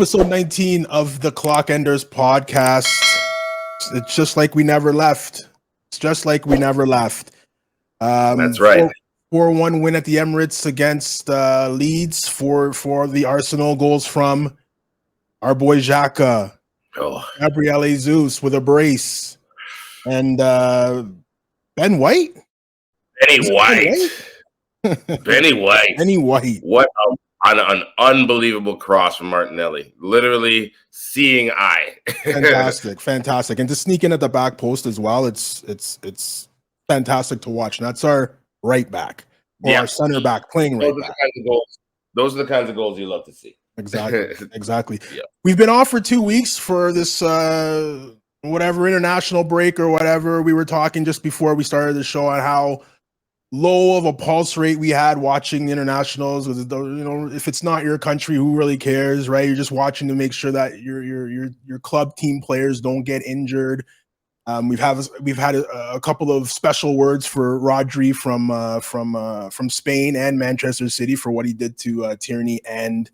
episode 19 of the Clock Enders podcast. It's just like we never left. It's just like we never left. That's right. 4-1 win at the Emirates against Leeds for the Arsenal. Goals from our boy Xhaka, Gabriel Jesus with a brace, and Ben White. Benny White. Benny White. What an unbelievable cross from Martinelli. Literally seeing eye. Fantastic. And to sneak in at the back post as well, it's fantastic to watch. And that's our right back or our center back playing right back. Those are the kinds of goals you love to see. Exactly. Yeah. We've been off for 2 weeks for this whatever international break or whatever. We were talking just before we started the show on how low of a pulse rate we had watching the internationals. You know, if it's not your country, who really cares, right? You're just watching to make sure that your club team players don't get injured. We've had a couple of special words for Rodri from Spain and Manchester City for what he did to Tierney and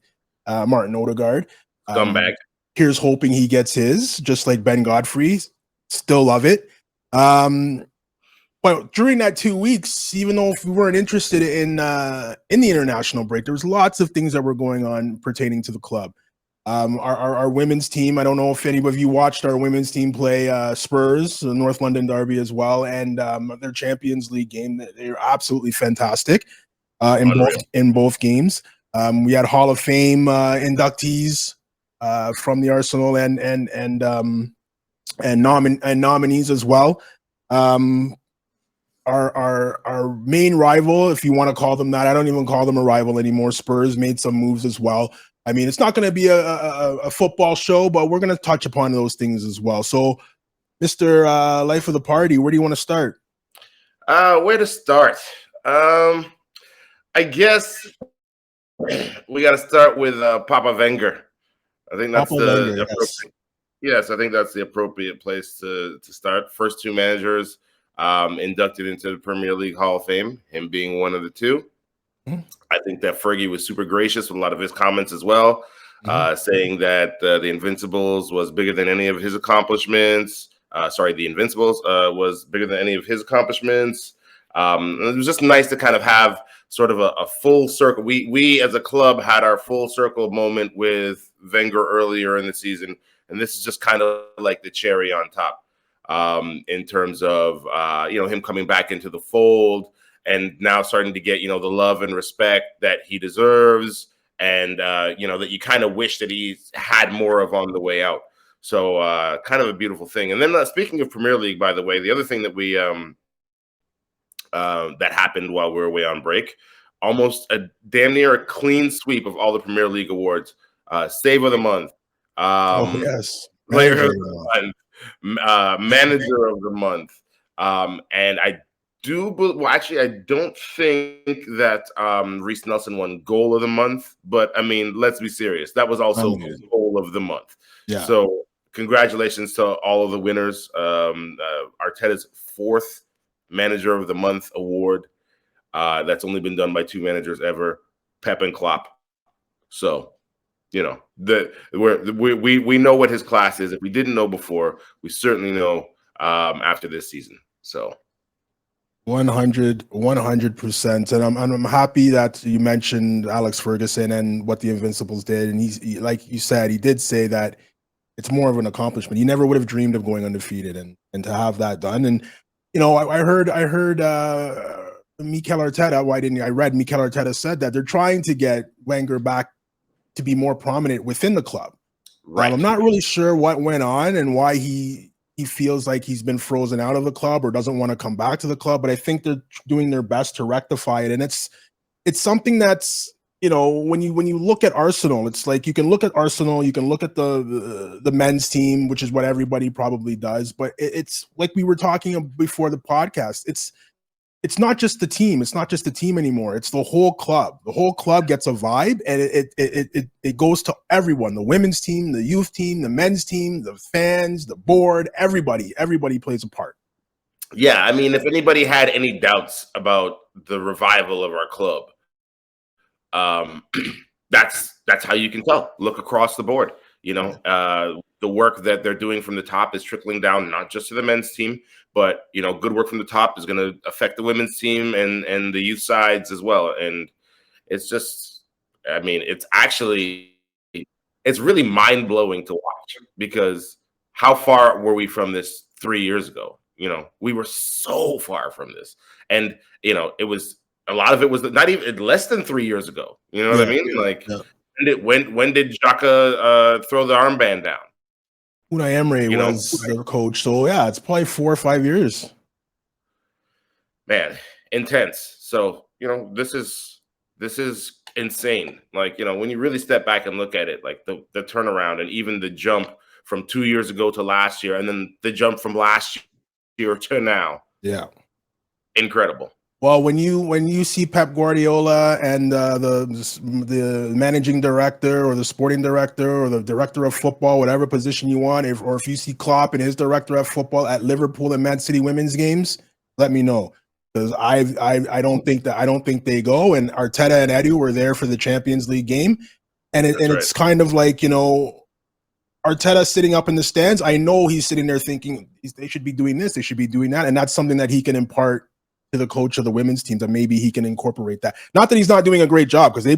Martin Odegaard. Scumbag. Here's hoping he gets his, just like Ben Godfrey. Still love it. But during that 2 weeks, even though if we weren't interested in the international break, there was lots of things that were going on pertaining to the club. Our women's team, I don't know if any of you watched our women's team play Spurs, the North London Derby as well, and their Champions League game. They're absolutely fantastic in both games. We had Hall of Fame inductees from the Arsenal and nominees as well. Our main rival, if you want to call them that, I don't even call them a rival anymore. Spurs made some moves as well. I mean, it's not going to be a football show, but we're going to touch upon those things as well. So, Mr. Life of the Party, where do you want to start? Where to start? I guess we got to start with Papa Wenger. I think that's Yes, I think that's the appropriate place to start. First two managers inducted into the Premier League Hall of Fame, him being one of the two. Mm-hmm. I think that Fergie was super gracious with a lot of his comments as well, saying that the Invincibles was bigger than any of his accomplishments. The Invincibles was bigger than any of his accomplishments. It was just nice to kind of have sort of a full circle. We as a club had our full circle moment with Wenger earlier in the season, and this is just kind of like the cherry on top in terms of him coming back into the fold and now starting to get the love and respect that he deserves, and that you kind of wish that he had more of on the way out. So kind of a beautiful thing. And then speaking of Premier League, by the way, the other thing that we that happened while we were away on break, almost a damn near a clean sweep of all the Premier League awards. Save of the month, player of the month, manager of the month, and I don't think that Reece Nelson won goal of the month, but I mean, let's be serious, that was also goal of the month. Yeah. So congratulations to all of the winners. Arteta's fourth manager of the month award. That's only been done by two managers ever, Pep and Klopp. So, we know what his class is. If we didn't know before, we certainly know after this season. So 100%. And I'm happy that you mentioned Alex Ferguson and what the Invincibles did. And he, like you said, he did say that it's more of an accomplishment. He never would have dreamed of going undefeated, and to have that done. And I heard Mikel Arteta. I read Mikel Arteta said that they're trying to get Wenger back to be more prominent within the club. Right. I'm not really sure what went on and why he feels like he's been frozen out of the club or doesn't want to come back to the club, but I think they're doing their best to rectify it. And it's something that's, when you look at Arsenal, it's like you can look at Arsenal, you can look at the men's team, which is what everybody probably does, but it's like we were talking before the podcast. It's not just the team. It's not just the team anymore. It's the whole club. The whole club gets a vibe, and it goes to everyone: the women's team, the youth team, the men's team, the fans, the board. Everybody plays a part. Yeah, I mean, if anybody had any doubts about the revival of our club, that's how you can tell. Look across the board. The work that they're doing from the top is trickling down, not just to the men's team, but good work from the top is going to affect the women's team and the youth sides as well. And it's just, I mean, it's really mind blowing to watch, because how far were we from this 3 years ago? We were so far from this, and it was a lot of it was not even less than 3 years ago. You know what I mean? Like, when did Xhaka throw the armband down? Unai Emery was the coach, so yeah, it's probably 4 or 5 years. Man, intense. So this is insane. Like, when you really step back and look at it, like the turnaround, and even the jump from 2 years ago to last year, and then the jump from last year to now. Yeah, incredible. Well, when you see Pep Guardiola and the managing director or the sporting director or the director of football, whatever position you want, or if you see Klopp and his director of football at Liverpool and Man City women's games, let me know, because I don't think they go. And Arteta and Edu were there for the Champions League game, and it's kind of like, Arteta sitting up in the stands. I know he's sitting there thinking they should be doing this, they should be doing that, and that's something that he can impart to the coach of the women's team, that maybe he can incorporate that. Not that he's not doing a great job, because they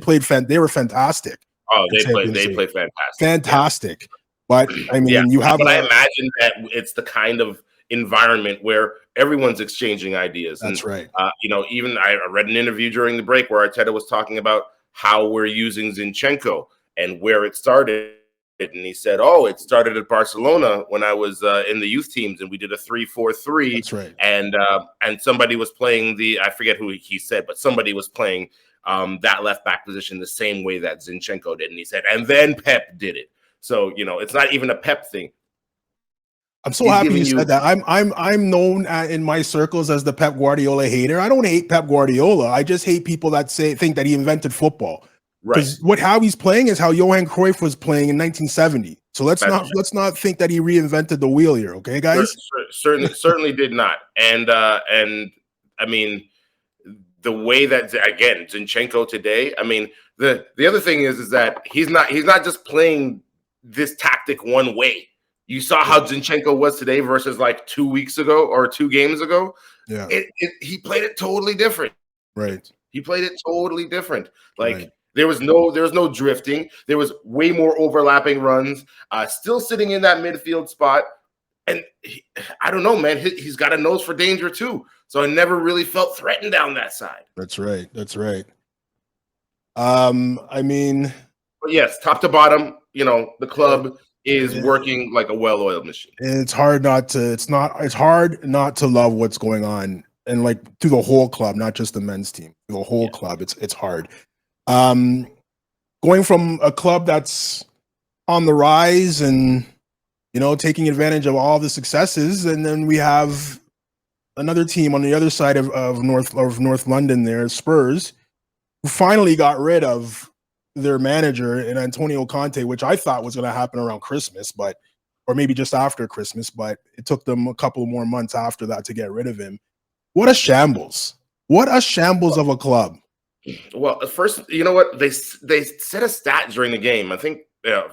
were fantastic. Oh, they played fantastic. Yeah. But I mean, I imagine that it's the kind of environment where everyone's exchanging ideas. That's right. Even I read an interview during the break where Arteta was talking about how we're using Zinchenko and where it started. And he said, it started at Barcelona when I was in the youth teams, and we did a 3-4-3. That's right. And somebody was playing I forget who he said, but somebody was playing that left back position the same way that Zinchenko did. And he said, and then Pep did it. So, it's not even a Pep thing. I'm so happy you said that. I'm known in my circles as the Pep Guardiola hater. I don't hate Pep Guardiola. I just hate people that think that he invented football. Because how he's playing is how Johan Cruyff was playing in 1970. So let's not think that he reinvented the wheel here, okay, guys? Certainly did not. And I mean, the way that, again, Zinchenko today. I mean, the other thing is that he's not just playing this tactic one way. You saw how Zinchenko was today versus like 2 weeks ago or 2 games ago. Yeah, he played it totally different. Right. He played it totally different. Like. Right. There was no drifting. There was way more overlapping runs, still sitting in that midfield spot. And I don't know, man, he's got a nose for danger too. So I never really felt threatened down that side. That's right. I mean, but yes, top to bottom, the club is working like a well-oiled machine. It's hard not to love what's going on, and like through the whole club, not just the men's team, the whole club. It's hard. Going from a club that's on the rise and, taking advantage of all the successes, and then we have another team on the other side of North London there, Spurs, who finally got rid of their manager in Antonio Conte, which I thought was going to happen around Christmas, or maybe just after Christmas, but it took them a couple more months after that to get rid of him. What a shambles. What a shambles of a club. Well, first, you know what? They set a stat during the game. I think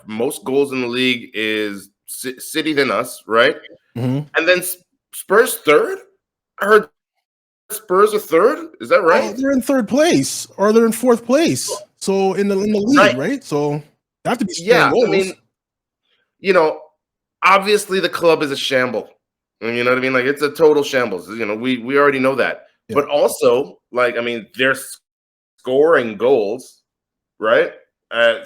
most goals in the league is City than us, right? Mm-hmm. And then Spurs third? I heard Spurs are third. Is that right? They're in third place, or they're in fourth place. So in the league, right? So they have to be goals. I mean, obviously the club is a shamble. You know what I mean? Like, it's a total shambles. We already know that. Yeah. But also, like, I mean, they're scoring goals, right?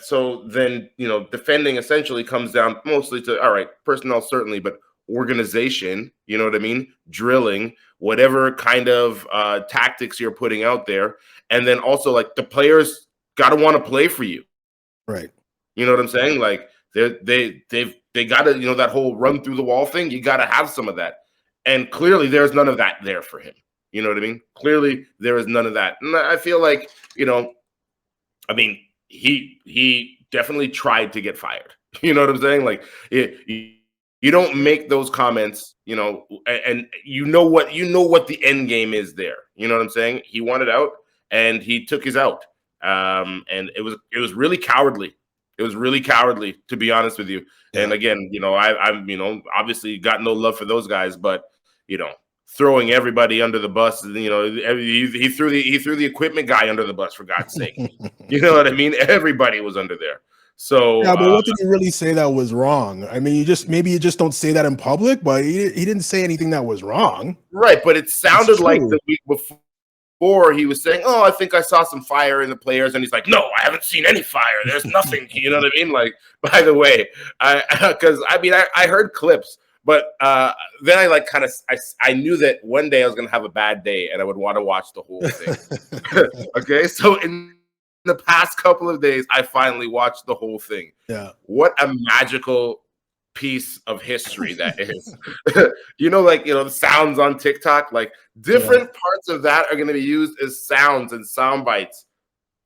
So then, defending essentially comes down mostly to, all right, personnel certainly, but organization, you know what I mean? Drilling, whatever kind of tactics you're putting out there. And then also, like, the players got to want to play for you. Right. You know what I'm saying? Like, they got to, that whole run through the wall thing, you got to have some of that. And clearly there's none of that there for him. You know what I mean? Clearly there is none of that. And I feel like, I mean, he definitely tried to get fired. You know what I'm saying? Like, you don't make those comments, and you know what the end game is there. You know what I'm saying? He wanted out and he took his out. And it was really cowardly. It was really cowardly, to be honest with you. Yeah. And again, I'm obviously got no love for those guys, but throwing everybody under the bus. He threw the equipment guy under the bus, for God's sake. You know what I mean? Everybody was under there. So yeah, but what did he really say that was wrong? I mean, maybe you just don't say that in public, but he didn't say anything that was wrong. Right, but it sounded like the week before he was saying, "Oh, I think I saw some fire in the players," and he's like, "No, I haven't seen any fire. There's nothing." You know what I mean? Like, by the way, I heard clips, but then I knew that one day I was going to have a bad day and I would want to watch the whole thing. Okay, so in the past couple of days, I finally watched the whole thing. Yeah, what a magical piece of history that is. The sounds on TikTok, like different parts of that are going to be used as sounds and sound bites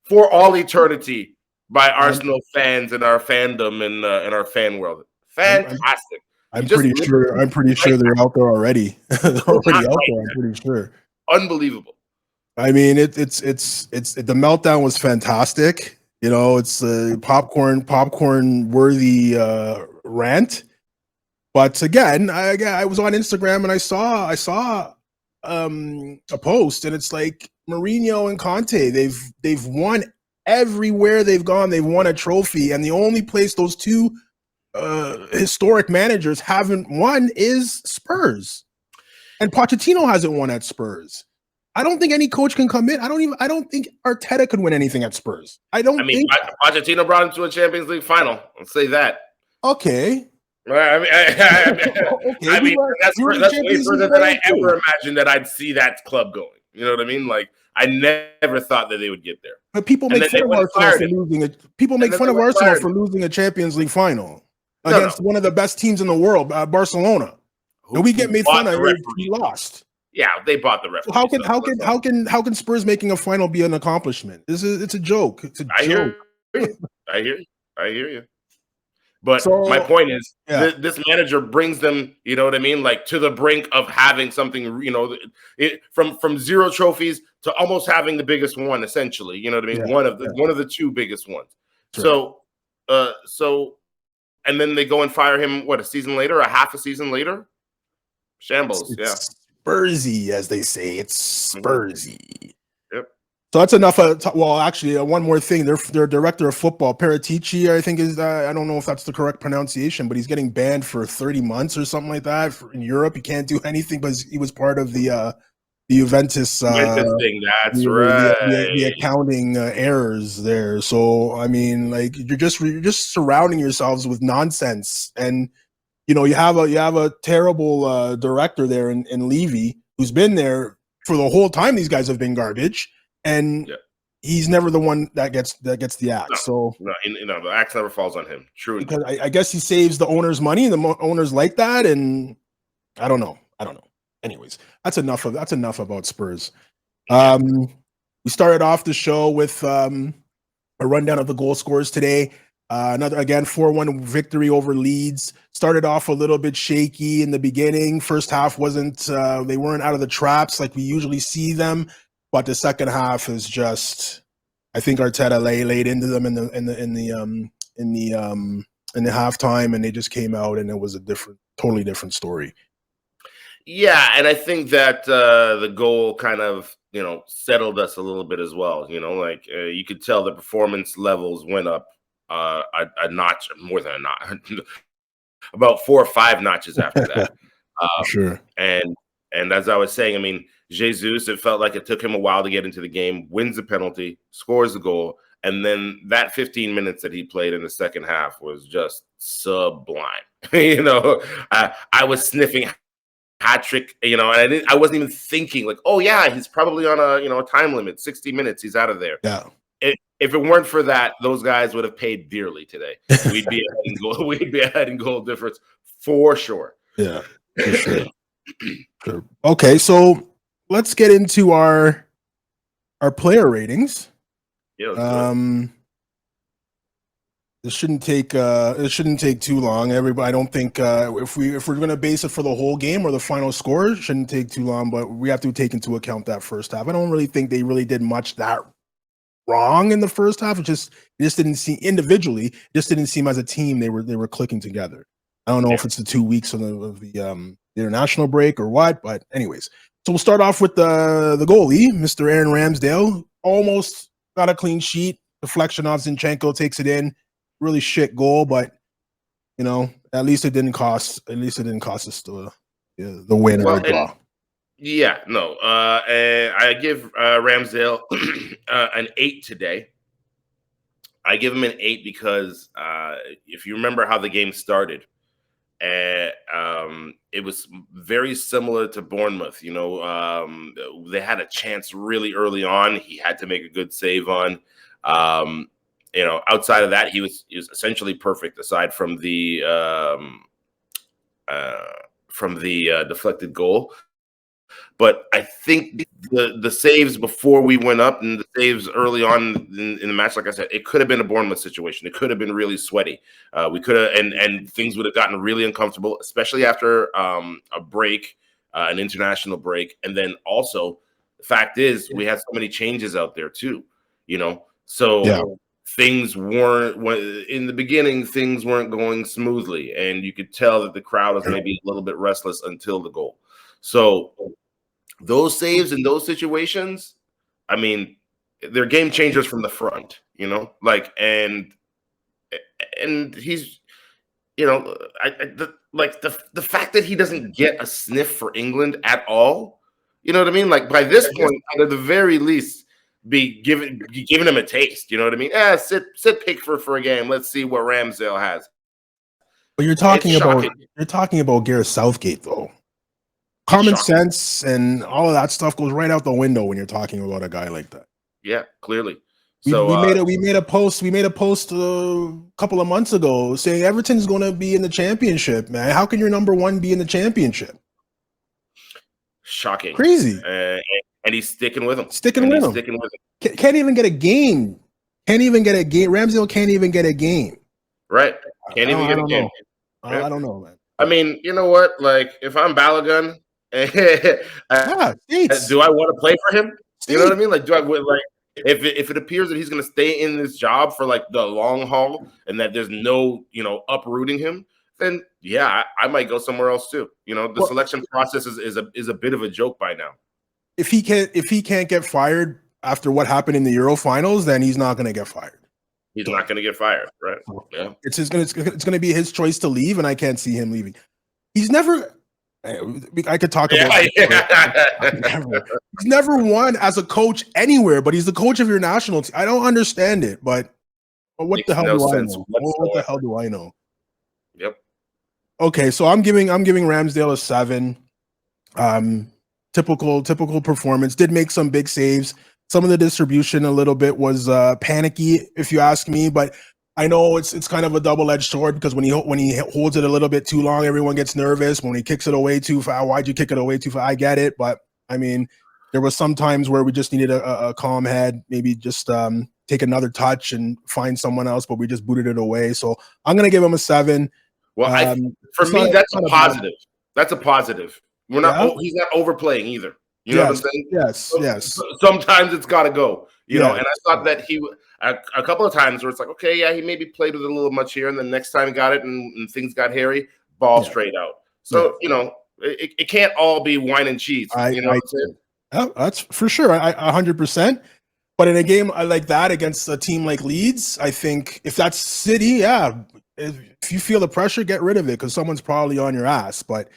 for all eternity by Arsenal fans and our fandom and our fan world. Fantastic. I'm pretty sure they're out there already. They're already out there. I'm pretty sure. Unbelievable. I mean, it's the meltdown was fantastic. It's a popcorn worthy rant. But again, I was on Instagram and I saw a post, and it's like Mourinho and Conte, they've won everywhere they've gone. They've won a trophy, and the only place those two historic managers haven't won is Spurs. And Pochettino hasn't won at Spurs. I don't think any coach can come in. I don't think Arteta could win anything at Spurs. Pochettino brought him to a Champions League final. I'll say that. Okay. Right. That's way further than I ever imagined that I'd see that club going. You know what I mean? Like, I never thought that they would get there. But people make fun of Arsenal for losing it. People make fun of Arsenal for losing a Champions League final against one of the best teams in the world, Barcelona. And we get made fun of. We lost. Yeah, they bought the referee. So how can Spurs making a final be an accomplishment? It's a joke. It's a joke. I hear you. But my point is, this manager brings them, you know what I mean, like to the brink of having something, from 0 trophies to almost having the biggest one, essentially. You know what I mean? Yeah, one of the 2 biggest ones. Sure. So, and then they go and fire him. What, a season later, a half a season later? Shambles. It's Spursy, as they say. It's Spursy. Yep. So that's enough. Actually, one more thing. Their director of football, Paratici, I think is. I don't know if that's the correct pronunciation, but he's getting banned for 30 months or something like that. In Europe, he can't do anything because he was part of the Juventus thing. That's right. The accounting errors there. So I mean, like you're just surrounding yourselves with nonsense, and you have a terrible director there in Levy, who's been there for the whole time. These guys have been garbage. And he's never the one that gets the axe. The axe never falls on him. True. Because I guess he saves the owner's money, and the owners like that. And I don't know. Anyways, that's enough about Spurs. We started off the show with a rundown of the goal scorers today. Another 4-1 victory over Leeds. Started off a little bit shaky in the beginning. First half they weren't out of the traps like we usually see them. But the second half is just, I think Arteta laid into them in the halftime, and they just came out, and it was a totally different story. Yeah, and I think that the goal kind of settled us a little bit as well. You could tell the performance levels went up a notch, more than a notch, about 4 or 5 notches after that. Sure. And as I was saying, I mean, Jesus, it felt like it took him a while to get into the game, wins the penalty, scores the goal, and then that 15 minutes that he played in the second half was just sublime. I was sniffing hat trick, and I wasn't even thinking like, oh yeah, he's probably on a time limit, 60 minutes, he's out of there. Yeah. If it weren't for that, those guys would have paid dearly today. We'd be ahead in goal. We'd be ahead in goal difference for sure. Yeah, for sure. Sure. Okay, so let's get into our player ratings. Yeah. This shouldn't take too long. Everybody, I don't think if we're going to base it for the whole game or the final score, it shouldn't take too long. But we have to take into account that first half. I don't really think they really did much that wrong in the first half. It just didn't seem individually, just didn't seem as a team they were clicking together. I don't know if it's the 2 weeks of the international break or what, but anyways. So we'll start off with the goalie, Mr. Aaron Ramsdale. Almost got a clean sheet. Deflection off Zinchenko, takes it in. Really shit goal, but at least it didn't cost. At least it didn't cost us the win or the draw. Yeah, no. And I give Ramsdale an 8 today. I give him an 8 because if you remember how the game started, it was very similar to Bournemouth. They had a chance really early on. He had to make a good save on. Outside of that, he was essentially perfect. Aside from the deflected goal. But I think the saves before we went up and the saves early on in the match, like I said, it could have been a Bournemouth situation. It could have been really sweaty. We could have, and things would have gotten really uncomfortable, especially after a break, an international break. And then also, the fact is, we had so many changes out there too, So things weren't, in the beginning, things weren't going smoothly. And you could tell that the crowd was maybe a little bit restless until the goal. So those saves in those situations, I mean, they're game changers from the front, and he's, the fact that he doesn't get a sniff for England at all, you know what I mean? Like by this point, at the very least, be giving him a taste, you know what I mean? Sit Pickford for a game. Let's see what Ramsdale has. But you're talking about Gareth Southgate though. Common sense and all of that stuff goes right out the window when you're talking about a guy like that. Yeah, clearly. So we made a post a couple of months ago saying Everton's going to be in the championship, man. How can your number one be in the championship? Shocking, crazy, and he's sticking with him. Can't even get a game. Ramsdale can't even get a game. Right? Can't even get a game. I don't know, man. I mean, you know what? Like, if I'm Balogun, do I want to play for him? You know what I mean? Like, if it appears that he's going to stay in this job for like the long haul and that there's no, uprooting him, then yeah, I might go somewhere else too. The selection process is a bit of a joke by now. If he can't get fired after what happened in the Euro finals, then he's not going to get fired. He's not going to get fired, right? Yeah, it's going to be his choice to leave, and I can't see him leaving. He's never. I could talk about. He's never won as a coach anywhere, but he's the coach of your national team. I don't understand it, but what the hell do I know? What the hell do I know? Yep. Okay, so I'm giving Ramsdale a 7. Typical performance. Did make some big saves. Some of the distribution a little bit was panicky, if you ask me, but I know it's kind of a double-edged sword because when he holds it a little bit too long, everyone gets nervous. When he kicks it away too far, why'd you kick it away too far? I get it, but I mean, there was some times where we just needed a calm head, maybe just take another touch and find someone else, but we just booted it away. So I'm gonna give him a 7. Well, for me, that's a positive. That's a positive. We're not. He's not overplaying either. You know what I'm saying? Yes. Sometimes it's got to go. You know, and I thought that he a couple of times where it's like, okay, yeah, he maybe played with it a little much here, and then next time he got it and things got hairy, ball straight out. So it can't all be wine and cheese. What I'm saying? That's for sure. 100%. But in a game like that against a team like Leeds, I think if that's City, if you feel the pressure, get rid of it because someone's probably on your ass. But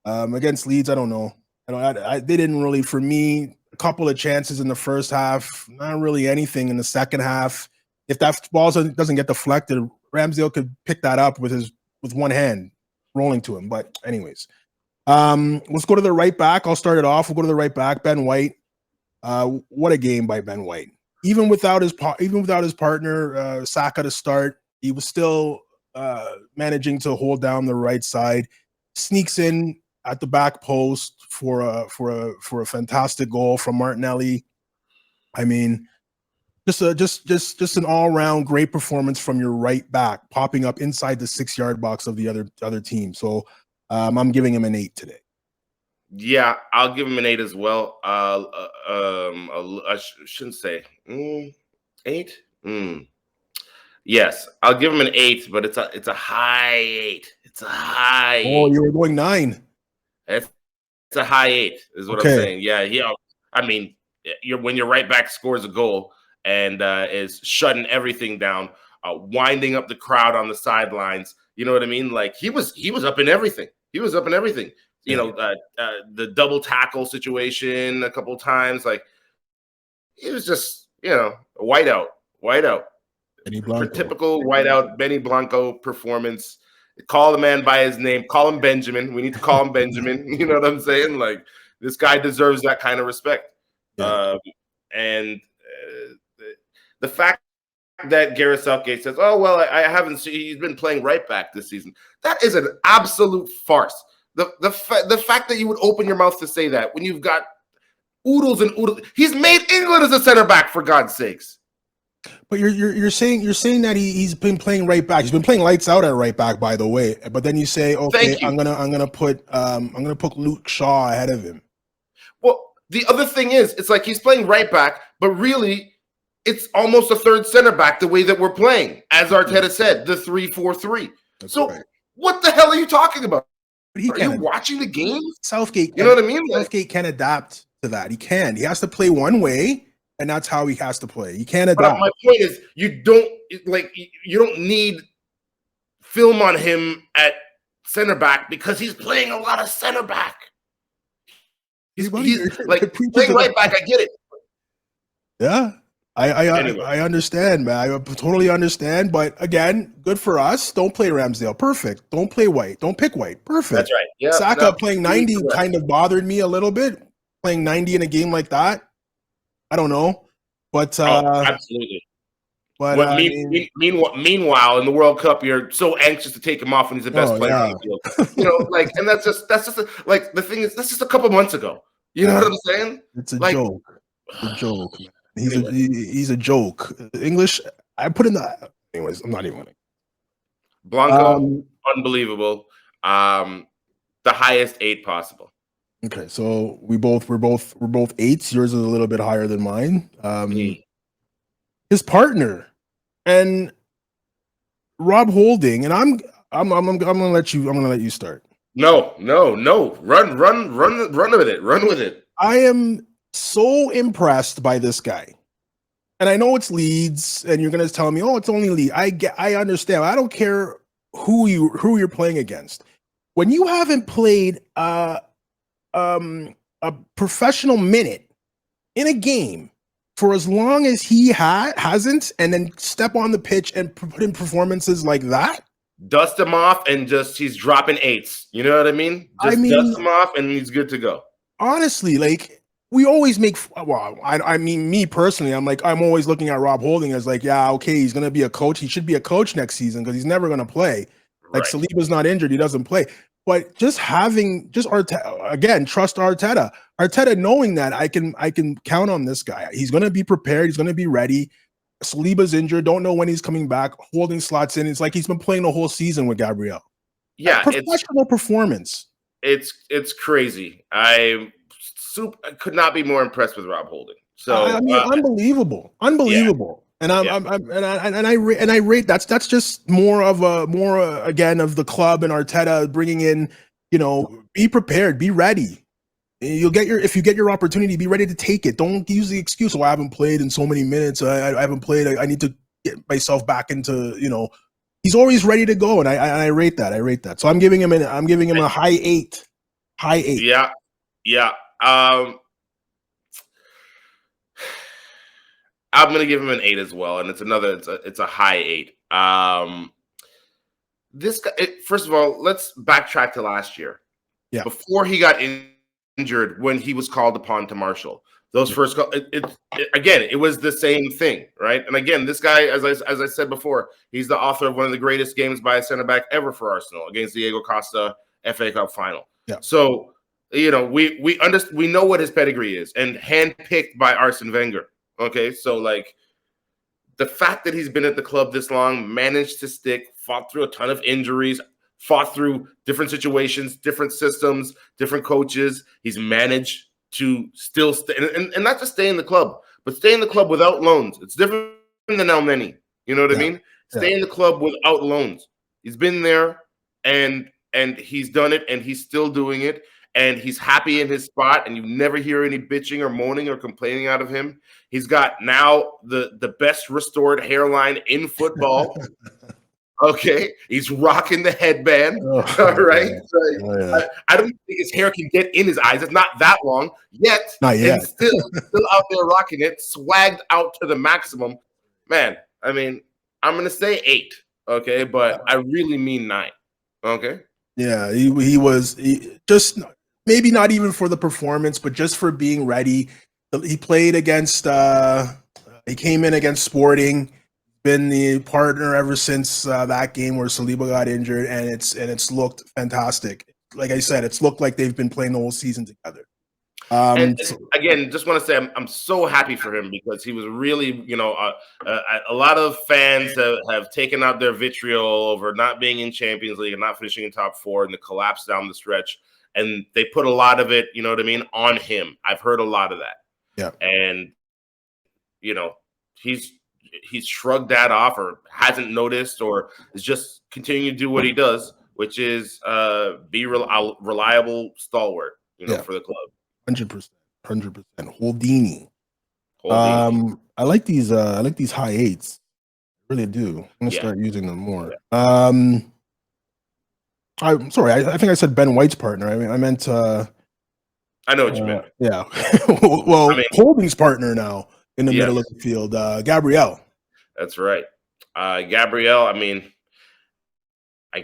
against Leeds, I don't know. They didn't really, for me, a couple of chances in the first half, not really anything in the second half. If that ball doesn't get deflected, Ramsdale could pick that up with one hand rolling to him. But anyways, let's go to the right back. I'll start it off. We'll go to the right back, Ben White. What a game by Ben White. Even without his partner, Saka to start, he was still managing to hold down the right side. Sneaks in at the back post for a fantastic goal from Martinelli. I mean, just an all-round great performance from your right back, popping up inside the 6-yard box of the other team. So I'm giving him an 8 today. Yeah, I'll give him an 8 as well. I shouldn't say. 8? Yes, I'll give him an 8, but it's a high 8. It's a high Oh, 8. you were going 9. It's a high 8 is what I'm Okay. saying. Yeah. I mean, when your right back scores a goal and is shutting everything down, winding up the crowd on the sidelines. You know what I mean? Like he was up in everything. He was up in everything. You know, the double tackle situation a couple of times. Like he was just, a whiteout. Benny Blanco. Typical whiteout Benny Blanco performance. Call the man by his name. Call him Benjamin. We need to call him Benjamin. You know what I'm saying? Like this guy deserves that kind of respect. Yeah. And the fact that Gareth Southgate says, "Oh well, I haven't seen. He's been playing right back this season." That is an absolute farce. The fact that you would open your mouth to say that when you've got oodles and oodles. He's made England as a center back, for God's sakes. But you're saying that he's been playing right back. He's been playing lights out at right back, by the way. But then you say, okay, I'm gonna put Luke Shaw ahead of him. Well, the other thing is, it's like he's playing right back, but really, it's almost a third center back the way that we're playing, as Arteta said, the 3-4-3. So right. What the hell are you talking about? Are you watching the game? Southgate, you know what I mean? Southgate can adapt to that. He can. He has to play one way. And that's how he has to play. You can't adapt. But my point is, you don't need film on him at center back because he's playing a lot of center back. He's like playing right back. I get it. Yeah, I understand, man. I totally understand. But again, good for us. Don't play Ramsdale. Perfect. Don't play White. Don't pick White. Perfect. That's right. Yeah. Saka playing 90 kind of bothered me a little bit. Playing 90 in a game like that. I don't know, but absolutely. But meanwhile, in the World Cup, you're so anxious to take him off when he's the best player on the field. You know, like, and that's just like the thing is, that's just a couple months ago. You know what I'm saying? It's a joke. It's a joke. He's a joke. English. I put in the. Anyways, I'm not even winning. Blanco, unbelievable. The highest 8 possible. Okay, so we're both 8s. Yours is a little bit higher than mine. His partner and Rob Holding, and I'm gonna let you start. No. Run with it. Run with it. I am so impressed by this guy. And I know it's Leeds, and you're gonna tell me, oh, it's only Leeds. I understand. I don't care who you're playing against. When you haven't played a professional minute in a game for as long as he hasn't, and then step on the pitch and put in performances like that, dust him off, and he's dropping 8s. You know what I mean? Dust him off, and he's good to go. Honestly, like we always make. Well, I mean, me personally, I'm always looking at Rob Holding as like, yeah, okay, he's gonna be a coach. He should be a coach next season because he's never gonna play. Like Saliba's not injured, he doesn't play. But just having Arteta, again, trust Arteta. Arteta knowing that I can count on this guy. He's going to be prepared. He's going to be ready. Saliba's injured. Don't know when he's coming back. Holding slots in. It's like he's been playing the whole season with Gabriel. Yeah, professional performance. It's crazy. I could not be more impressed with Rob Holding. So I mean, unbelievable. Yeah. And I rate that's just more again of the club and Arteta bringing in, be prepared, be ready. If you get your opportunity, be ready to take it. Don't use the excuse, I haven't played in so many minutes. I haven't played. I need to get myself back into, he's always ready to go. And I rate that. I rate that. So I'm giving him a high 8. High 8. Yeah. I'm gonna give him an 8 as well, and it's a high 8. This guy, first of all, let's backtrack to last year. Yeah, before he got injured, when he was called upon to marshal those first calls, again, it was the same thing, right? And again, this guy, as I said before, he's the author of one of the greatest games by a center back ever for Arsenal against Diego Costa, FA Cup final. Yeah, so we know what his pedigree is, and handpicked by Arsene Wenger. Okay, so like the fact that he's been at the club this long, managed to stick, fought through a ton of injuries, fought through different situations, different systems, different coaches. He's managed to still stay, and not just stay in the club, but stay in the club without loans. It's different than Elneny. You know what I mean? Stay in the club without loans. He's been there and he's done it and he's still doing it. And he's happy in his spot, and you never hear any bitching or moaning or complaining out of him. He's got now the best restored hairline in football. Okay, he's rocking the headband. All right, I don't think his hair can get in his eyes. It's not that long yet. Not yet. And still out there rocking it, swagged out to the maximum. Man, I mean, I'm gonna say 8. Okay, but I really mean 9. Okay. Yeah, he was just maybe not even for the performance, but just for being ready. He played against. He came in against Sporting. Been the partner ever since that game where Saliba got injured, and it's looked fantastic. Like I said, it's looked like they've been playing the whole season together. And again, just want to say I'm so happy for him because he was really, a lot of fans have taken out their vitriol over not being in Champions League and not finishing in top 4 and the collapse down the stretch. And they put a lot of it, you know what I mean, on him. I've heard a lot of that. Yeah. And, he's shrugged that off or hasn't noticed or is just continuing to do what he does, which is be reliable stalwart, for the club. 100%. Holdini. I like these high 8s. I really do. I'm gonna start using them more. I'm sorry, I think I said Ben White's partner. I meant I know what you meant. Yeah. Well, Holding's partner now in the middle of the field, Gabriel. That's right. Gabriel, I mean, I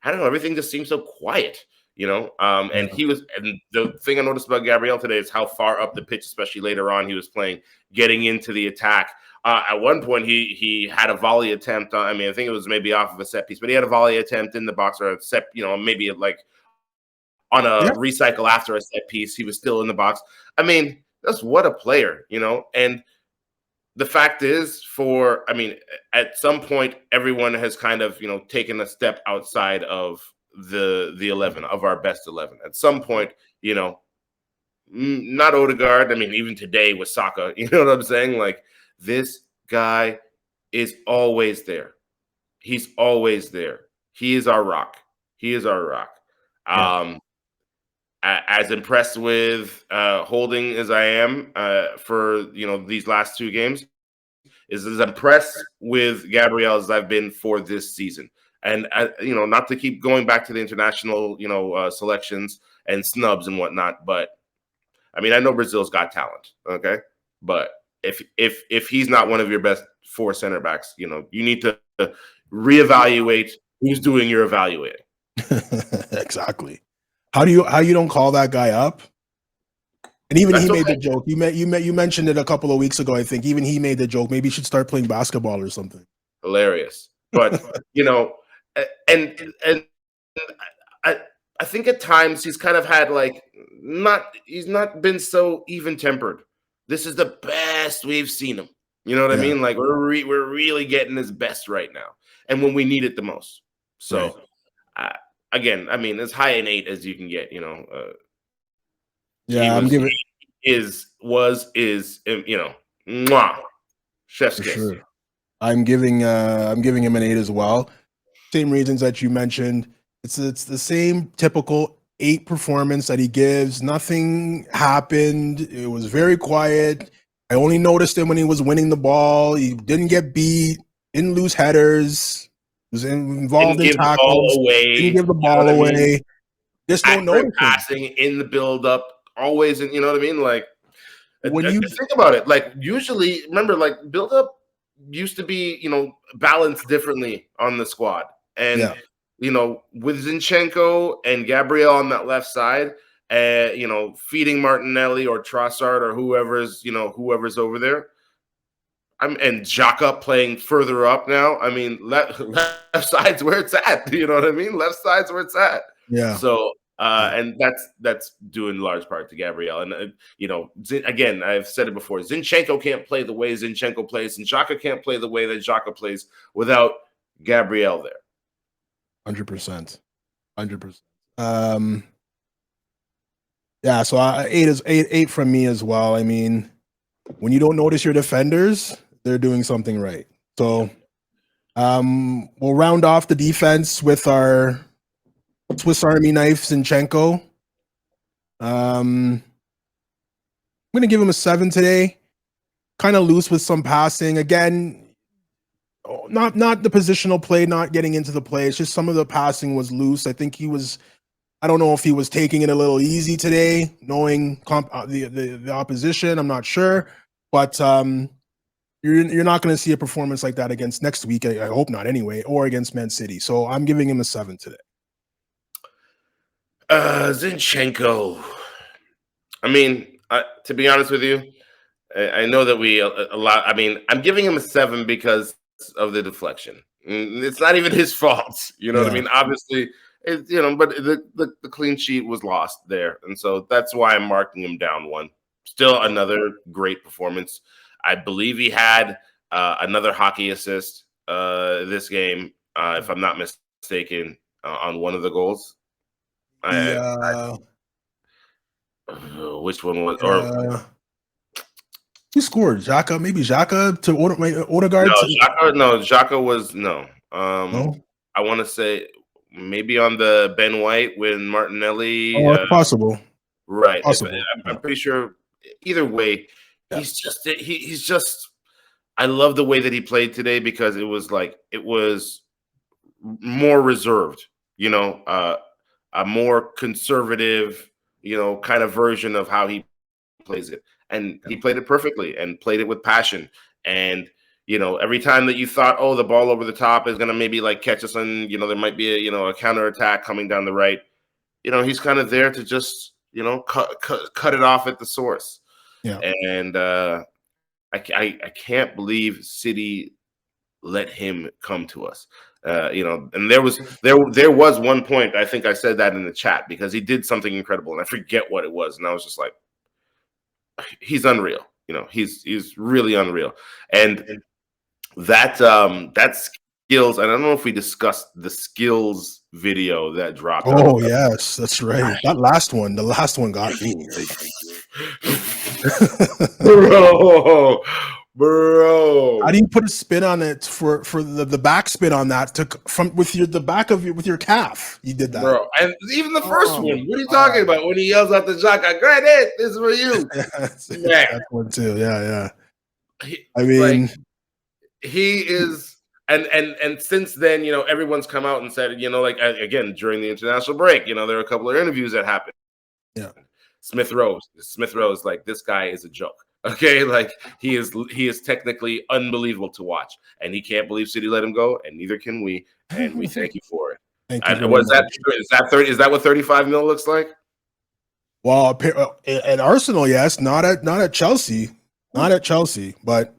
don't know, everything just seems so quiet. And he was, and the thing I noticed about Gabriel today is how far up the pitch, especially later on, he was playing, getting into the attack. At one point, he had a volley attempt. I think it was maybe off of a set piece, but he had a volley attempt in the box or a set, maybe like on a recycle after a set piece. He was still in the box. I mean, that's what a player, and the fact is at some point, everyone has kind of, taken a step outside of the 11 of our best 11 at some point, not Odegaard. I mean, even today with Saka, you know what I'm saying? Like, this guy is always there. He's always there. He is our rock. As impressed with Holding as I am for these last 2 games, is as impressed with Gabriel as I've been for this season. And not to keep going back to the international selections and snubs and whatnot, but I mean, I know Brazil's got talent, okay, but if he's not one of your best 4 center backs, you need to reevaluate who's doing your evaluating. Exactly. How you don't call that guy up? And even he made the joke. You mentioned it a couple of weeks ago. I think even he made the joke. Maybe he should start playing basketball or something. Hilarious, but and I think at times he's kind of had he's not been so even tempered. This is the best we've seen him. You know what I mean? Like we're really getting his best right now, and when we need it the most. So. Right. Again, I mean, as high an 8 as you can get, I'm giving mwah, chef's kiss. Sure. I'm giving him an 8 as well. Same reasons that you mentioned. It's the same typical 8 performance that he gives. Nothing happened. It was very quiet. I only noticed him when he was winning the ball. He didn't get beat. Didn't lose headers. Was involved in tackles. Didn't give the ball away. Just don't notice passing in the build-up, always, and you know what I mean. Like when you think about it, like usually, remember, like build-up used to be, balanced differently on the squad, and with Zinchenko and Gabriel on that left side, feeding Martinelli or Trossard or whoever's over there. And Xhaka playing further up now. I mean, left side's where it's at. You know what I mean? Left side's where it's at. Yeah. So, and that's due in large part to Gabriel. And, again, I've said it before. Zinchenko can't play the way Zinchenko plays, and Xhaka can't play the way that Xhaka plays without Gabriel there. 100%. 100%. Yeah, so 8 from me as well. I mean, when you don't notice your defenders, They're doing something right. So we'll round off the defense with our Swiss Army knife Zinchenko. I'm going to give him a 7 today. Kind of loose with some passing. Again, not the positional play, not getting into the play. It's just some of the passing was loose. I think I don't know if he was taking it a little easy today, knowing the opposition. I'm not sure. But you're not going to see a performance like that against next week. I hope not anyway, or against Man City. So I'm giving him a 7 today. Zinchenko. I mean, to be honest with you, I know that we allow. I mean, I'm giving him a 7 because of the deflection. It's not even his fault. You know what I mean? Obviously, but the clean sheet was lost there, and so that's why I'm marking him down 1. Still another great performance. I believe he had another hockey assist this game, if I'm not mistaken, on one of the goals. Which one was? Who scored? Xhaka? Maybe Xhaka to Odegaard? No, Xhaka was no. No? I want to say maybe on the Ben White when Martinelli. Oh, it's possible. Right. I'm pretty sure. Either way, he's just. I love the way that he played today because it was more reserved. A more conservative, kind of version of how he plays it. And he played it perfectly and played it with passion. And, every time that you thought, oh, the ball over the top is going to maybe catch us and, there might be a counterattack coming down the right. He's kind of there to just, cut it off at the source. Yeah. And I can't believe City let him come to us. And there was one point, I think I said that in the chat because he did something incredible and I forget what it was. And I was just like, he's unreal. He's really unreal. And that skills, and I don't know if we discussed the skills video that dropped. Oh, yes, that's right. The last one got me. Bro. How do you put a spin on it for the back spin on that with your calf? You did that, bro. And even the first one. What are you talking about? When he yells out the Xhaka, "Granted, this is for you." That one too. Yeah. I mean, he is, and since then, everyone's come out and said, again during the international break, there are a couple of interviews that happened. Yeah, Smith Rose, this guy is a joke. Okay, he is technically unbelievable to watch, and he can't believe City let him go, and neither can we. And we thank you for it. Thank you. Is that what 35 mil looks like? Well, at Arsenal, yes, not at Chelsea, But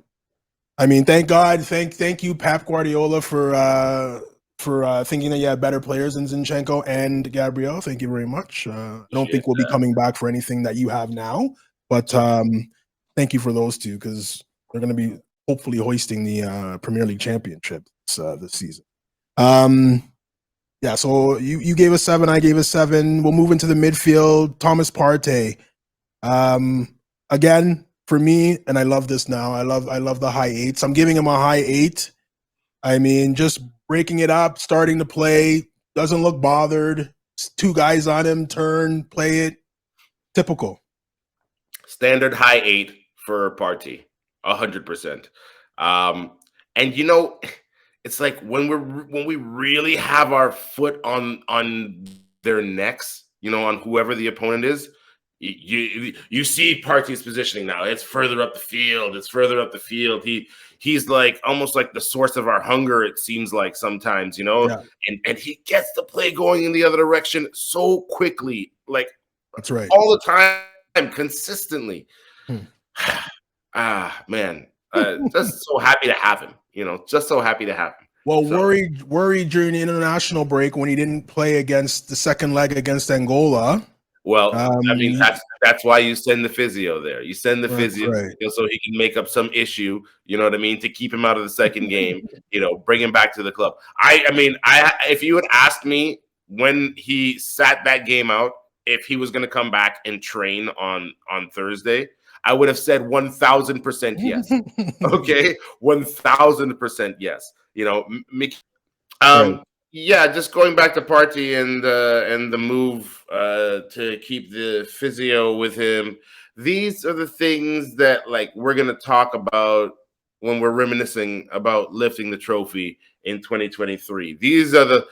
I mean, thank God, thank you, Pep Guardiola, for thinking that you have better players than Zinchenko and Gabriel. Thank you very much. I don't think we'll be coming back for anything that you have now, but thank you for those two because they're going to be hopefully hoisting the Premier League championship this season. Yeah, so you gave a 7, I gave a 7. We'll move into the midfield. Thomas Partey. Again, for me, and I love this now. I love the high 8s. I'm giving him a high 8. I mean, just breaking it up, starting to play, doesn't look bothered. 2 guys on him, turn, play it. Typical. Standard high 8 for Partey, 100%. And it's like when we really have our foot on their necks, on whoever the opponent is, you see Partey's positioning now. It's further up the field. He's almost like the source of our hunger, it seems like sometimes, Yeah. And he gets the play going in the other direction so quickly, that's right, all the time, consistently. Man, just so happy to have him. Just so happy to have him. Well, worried during the international break when he didn't play against the second leg against Angola. Well, I mean, that's why you send the physio there. You send the physio so he can make up some issue, you know what I mean, to keep him out of the second game, bring him back to the club. I mean, if you had asked me when he sat that game out, if he was going to come back and train on Thursday, I would have said 1,000% yes. Okay, 1,000% yes. You know, right. yeah, just going back to Party and the move to keep the physio with him. These are the things that like we're gonna talk about when we're reminiscing about lifting the trophy in 2023. These are the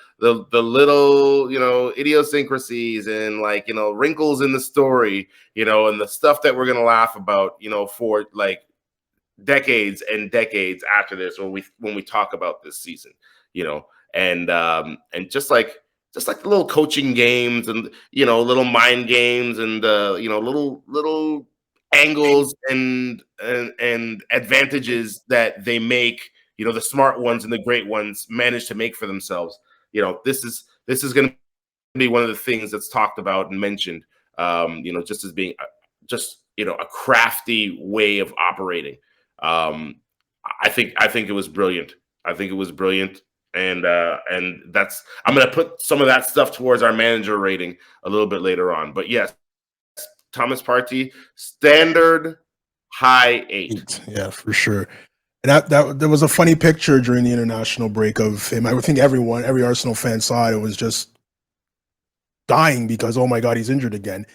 little, you know, idiosyncrasies and like, you know, wrinkles in the story, you know, and the stuff that we're gonna laugh about, you know, for like decades and decades after this when we talk about this season, you know, and just like the little coaching games and, you know, little mind games and you know, little angles and advantages that they make, you know, the smart ones and the great ones manage to make for themselves. You know, this is going to be one of the things that's talked about and mentioned, you know, just as being just, you know, a crafty way of operating. I think it was brilliant. I think it was brilliant, and that's I'm going to put some of that stuff towards our manager rating a little bit later on. But yes, Thomas Partey, standard high 8. Yeah, for sure. And that there was a funny picture during the international break of him. I think every Arsenal fan saw it. It was just dying because, oh my God, he's injured again.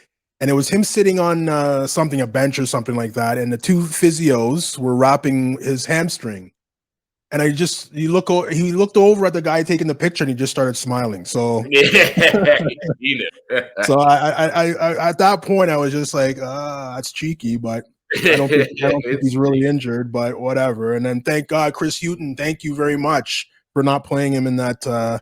And it was him sitting on a bench or something like that. And the two physios were wrapping his hamstring. And he looked over at the guy taking the picture and he just started smiling. So, so I at that point, I was just like, that's cheeky, but I don't think he's really injured, but whatever. And then thank God, Chris Hughton, thank you very much for not playing him in that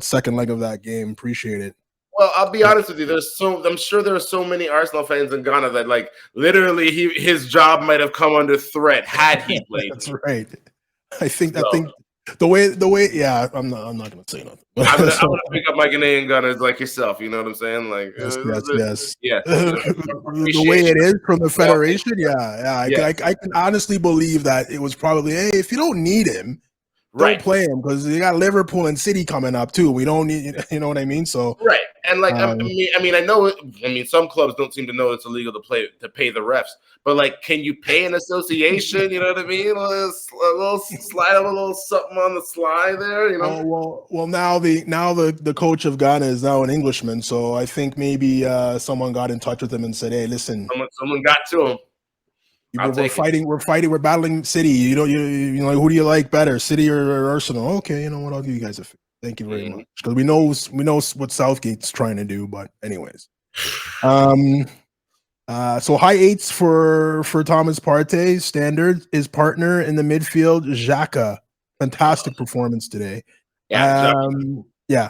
second leg of that game. Appreciate it. Well, I'll be honest with you. I'm sure there are so many Arsenal fans in Ghana that like literally his job might have come under threat had he played. That's right. I think the way yeah, I'm not gonna say nothing. I'm gonna pick up my Ghanaian Gunners like yourself. You know what I'm saying? Like yes. The way it is from the federation, I can honestly believe that it was probably, hey, if you don't need him, don't play him because you got Liverpool and City coming up too. We don't need, you know what I mean? So right, and like I mean, some clubs don't seem to know it's illegal to pay the refs, but like, can you pay an association? You know what I mean? A little slide, a little something on the sly there. You know. Well, now the coach of Ghana is now an Englishman, so I think maybe someone got in touch with him and said, hey, listen, someone got to him. We're battling City. You know, who do you like better, City or Arsenal? Okay, you know what? I'll give you guys a favor. Thank you very much, because we know what Southgate's trying to do. But anyways, so high 8s for Thomas Partey. Standard. His partner in the midfield, Xhaka. Fantastic performance today. Yeah,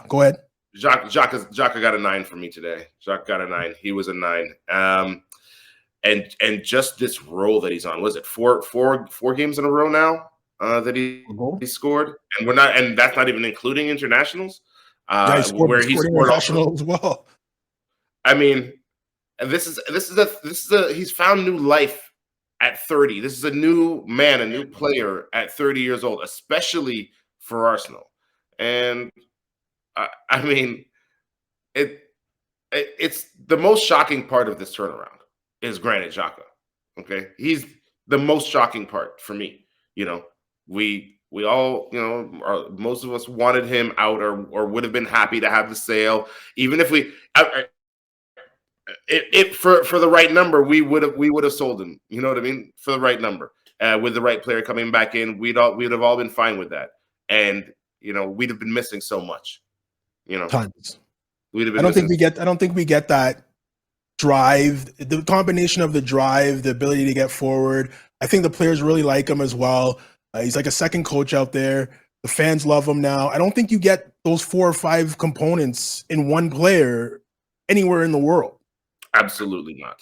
go ahead. Xhaka got a 9 for me today. Xhaka got a 9. He was a 9. And just this role that he's on, was it four games in a row now that he scored, and that's not even including internationals. He scored international as well. I mean, this is he's found new life at 30. This is a new man, a new player at 30 years old, especially for Arsenal. And I mean, it's the most shocking part of this turnaround is Granit Xhaka. Okay, he's the most shocking part for me. You know, we all, you know, most of us wanted him out or would have been happy to have the sale, even if for the right number we would have sold him. You know what I mean? For the right number, with the right player coming back in, we'd have all been fine with that. And you know, we'd have been missing so much. You know, tons. We'd have been. I don't think we get that drive, the combination of the drive, the ability to get forward. I think the players really like him as well. He's like a second coach out there. The fans love him now. I don't think you get those 4 or 5 components in one player anywhere in the world. Absolutely not.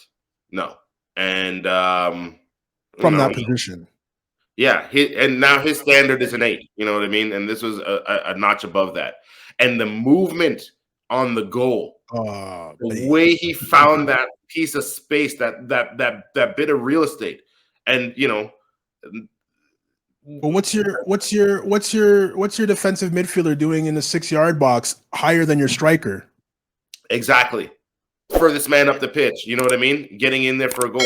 No. And from that position. Yeah. And now his standard is an 8. You know what I mean? And this was a notch above that. And the movement on the goal. The way he found that piece of space, that bit of real estate, and you know. Well, what's your defensive midfielder doing in the 6-yard box higher than your striker? Exactly. Furthest man up the pitch. You know what I mean? Getting in there for a goal.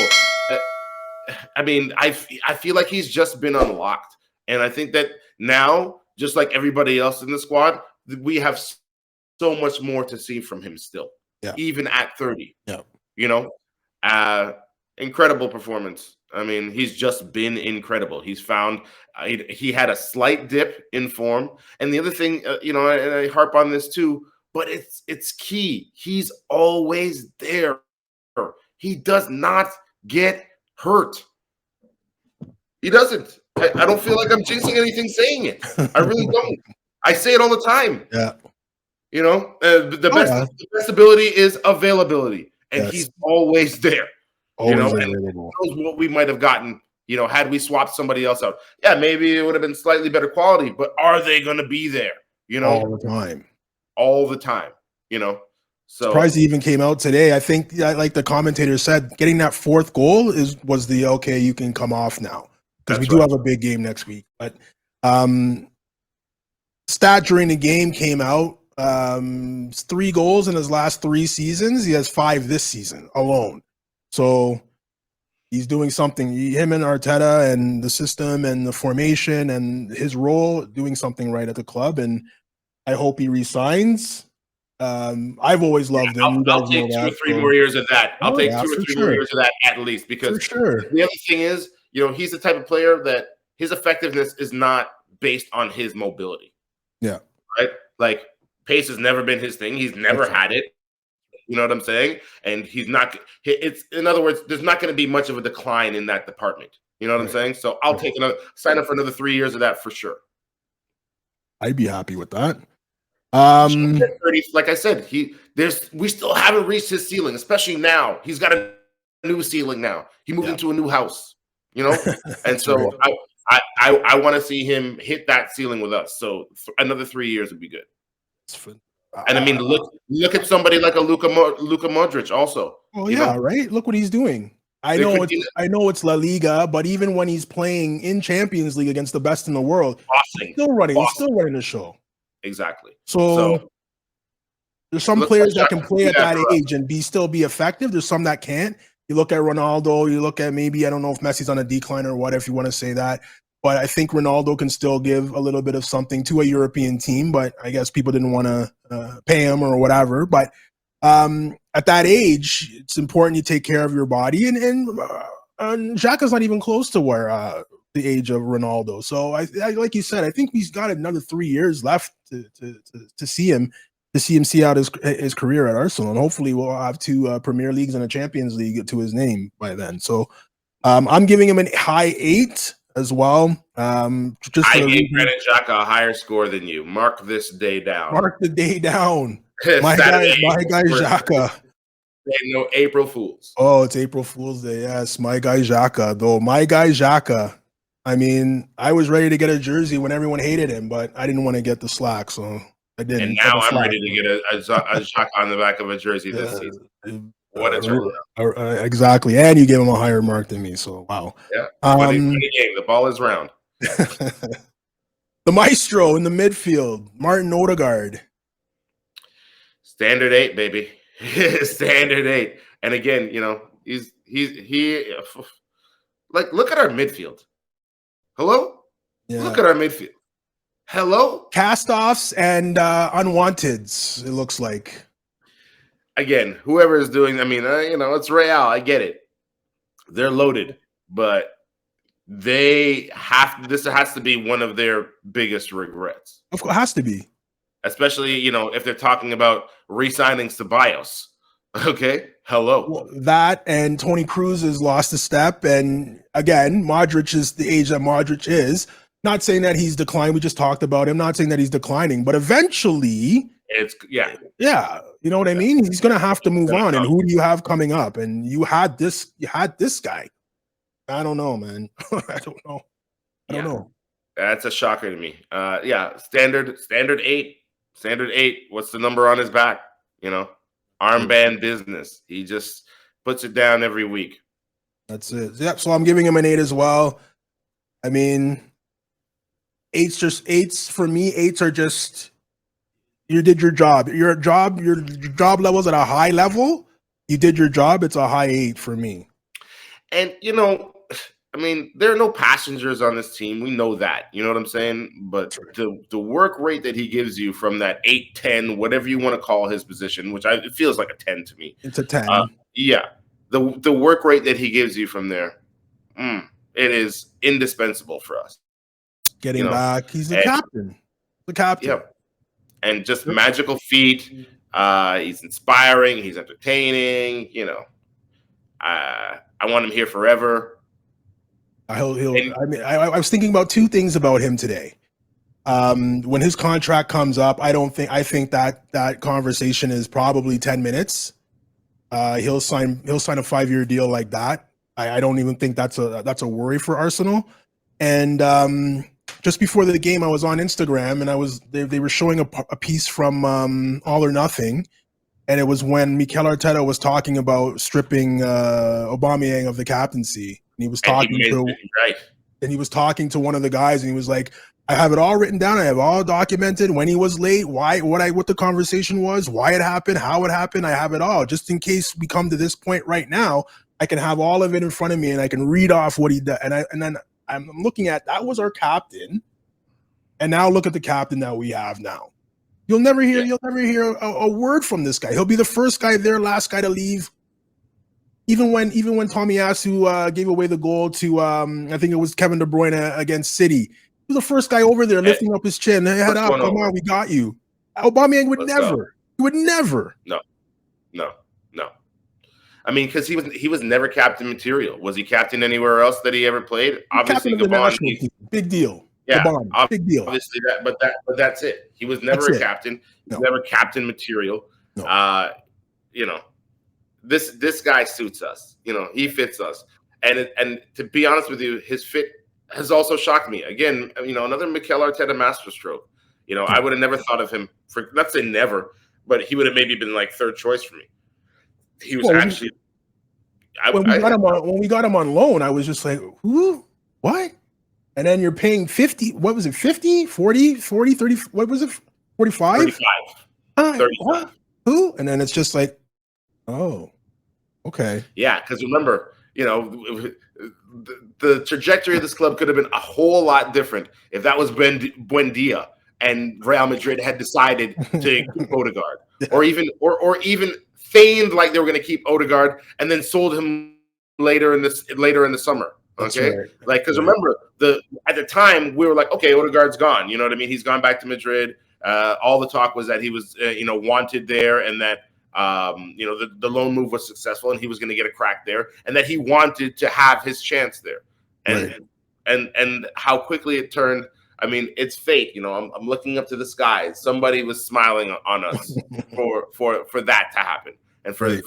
I mean, I feel like he's just been unlocked. And I think that now, just like everybody else in the squad, we have so much more to see from him still, even at 30. Yeah. You know, incredible performance. I mean, he's just been incredible. He's found he had a slight dip in form. And the other thing, you know, and I harp on this too, but it's key. He's always there. He does not get hurt. He doesn't. I don't feel like I'm jinxing anything saying it. I really don't. I say it all the time. Yeah. You know, the best ability is availability, and he's always there. Always you know, available. And knows what we might have gotten, you know, had we swapped somebody else out. Yeah, maybe it would have been slightly better quality, but are they going to be there? You know, all the time. You know, so surprised he even came out today. I think, like the commentator said, getting that fourth goal was the okay. You can come off now because we do have a big game next week. But stat during the game came out. 3 goals in his last 3 seasons. He has 5 this season alone. So he's doing something. Him and Arteta and the system and the formation and his role doing something right at the club. And I hope he resigns. I've always loved him. I'll take 2 or 3 more years of that. I'll take 2 or 3 more years of that at least, because the other thing is, you know, he's the type of player that his effectiveness is not based on his mobility. Yeah. Right? Like, pace has never been his thing. He's never had it. You know what I'm saying? And he's not. It's, in other words, there's not going to be much of a decline in that department. You know what I'm saying? So I'll take sign up for another 3 years of that for sure. I'd be happy with that. 30, like I said, we still haven't reached his ceiling, especially now. He's got a new ceiling now. He moved into a new house. You know, and so I want to see him hit that ceiling with us. So another 3 years would be good. And I mean, look at somebody like a Luka Modric also. Oh yeah, right. Look what he's doing. I know it's La Liga, but even when he's playing in Champions League against the best in the world, he's still running the show. Exactly. So there's some players that can play at that age and still be effective. There's some that can't. You look at Ronaldo. You look at maybe, I don't know if Messi's on a decline or what, if you want to say that. But I think Ronaldo can still give a little bit of something to a European team, but I guess people didn't want to pay him or whatever. But at that age, it's important you take care of your body. And Xhaka's not even close to where the age of Ronaldo. So I like you said, I think he's got another 3 years left to see him see out his career at Arsenal. And hopefully we'll have 2 Premier Leagues and a Champions League to his name by then. So I'm giving him a high 8. As well, I gave Granit Xhaka a higher score than you. Mark this day down. Mark the day down. my guy Xhaka. No April Fools. Oh, it's April Fool's Day. Yes, my guy Xhaka. Though my guy Xhaka. I mean, I was ready to get a jersey when everyone hated him, but I didn't want to get the slack, so I didn't. And now I'm ready to get a Xhaka on the back of a jersey this season. What a turnaround. Exactly. And you gave him a higher mark than me. So, wow. Yeah. The game. The ball is round. The maestro in the midfield, Martin Odegaard. Standard 8, baby. Standard 8. And again, you know, he like, look at our midfield. Hello? Yeah. Look at our midfield. Hello? Cast-offs and unwanteds, it looks like. Again, whoever is doing, I mean, you know, it's Real. I get it. They're loaded, but this has to be one of their biggest regrets. Of course, it has to be. Especially, you know, if they're talking about re-signing Ceballos. Okay? Hello. Well, that and Toni Kroos has lost a step. And again, Modric is the age that Modric is. Not saying that he's declined. We just talked about him. Not saying that he's declining. But eventually... Yeah. You know what I mean? He's going to have to move on. And who do you have coming up? And you had this guy. I don't know, man. I don't know. That's a shocker to me. Standard 8. Standard 8. What's the number on his back? You know, armband business. He just puts it down every week. That's it. Yep. So I'm giving him an 8 as well. I mean, 8s for me. 8s are just, you did your job. Your job level's at a high level. You did your job. It's a high 8 for me. And, you know, mean, there are no passengers on this team. We know that. You know what I'm saying? But the work rate that he gives you from that 8-10, whatever you want to call his position, which it feels like a 10 to me. It's a 10. Yeah. The work rate that he gives you from there, it is indispensable for us. Getting back. He's the captain. The captain. Yep. And just magical feet. He's inspiring. He's entertaining. I want him here forever. I was thinking about two things about him today. When his contract comes up, I think that conversation is probably 10 minutes. He'll sign a 5-year deal like that. I don't even think that's a worry for Arsenal. And just before the game, I was on Instagram and they were showing a piece from All or Nothing. And it was when Mikel Arteta was talking about stripping Aubameyang of the captaincy. And he was talking to one of the guys, and he was like, I have it all written down. I have all documented when he was late, what the conversation was, why it happened, how it happened. I have it all. Just in case we come to this point right now, I can have all of it in front of me and I can read off what he did. And then I'm looking at that was our captain. And now look at the captain that we have now. You'll never hear a word from this guy. He'll be the first guy there, last guy to leave. Even when Tomiyasu gave away the goal to I think it was Kevin De Bruyne against City. He was the first guy over there lifting up his chin. Hey, head up, come on, we got you. Aubameyang would never. He would never. No. I mean, because he was never captain material. Was he captain anywhere else that he ever played? Obviously, Gabon. Big deal. Yeah, Gabon, big deal. Obviously but that's it. He was never a captain. He was never captain material. No. This guy suits us. He fits us. And to be honest with you, his fit has also shocked me. Again, another Mikel Arteta masterstroke. I would have never thought of him for, not say never, but he would have maybe been like third choice for me. He was actually. When we got him on loan, I was just like, who? What? And then you're paying 50. What was it? 50, 40, 30. What was it? 45? 35. 35. What? Who? And then it's just like, oh, okay. Yeah, because remember, the trajectory of this club could have been a whole lot different if that was Buendia and Real Madrid had decided to keep Odegaard, or even feigned like they were going to keep Odegaard and then sold him later in the summer. Okay, right. Like, because remember, at the time we were like, okay, Odegaard's gone. You know what I mean? He's gone back to Madrid. All the talk was that he was wanted there, and that the loan move was successful, and he was going to get a crack there, and that he wanted to have his chance there. And how quickly it turned. I mean, it's fate. I'm looking up to the skies. Somebody was smiling on us for that to happen, and for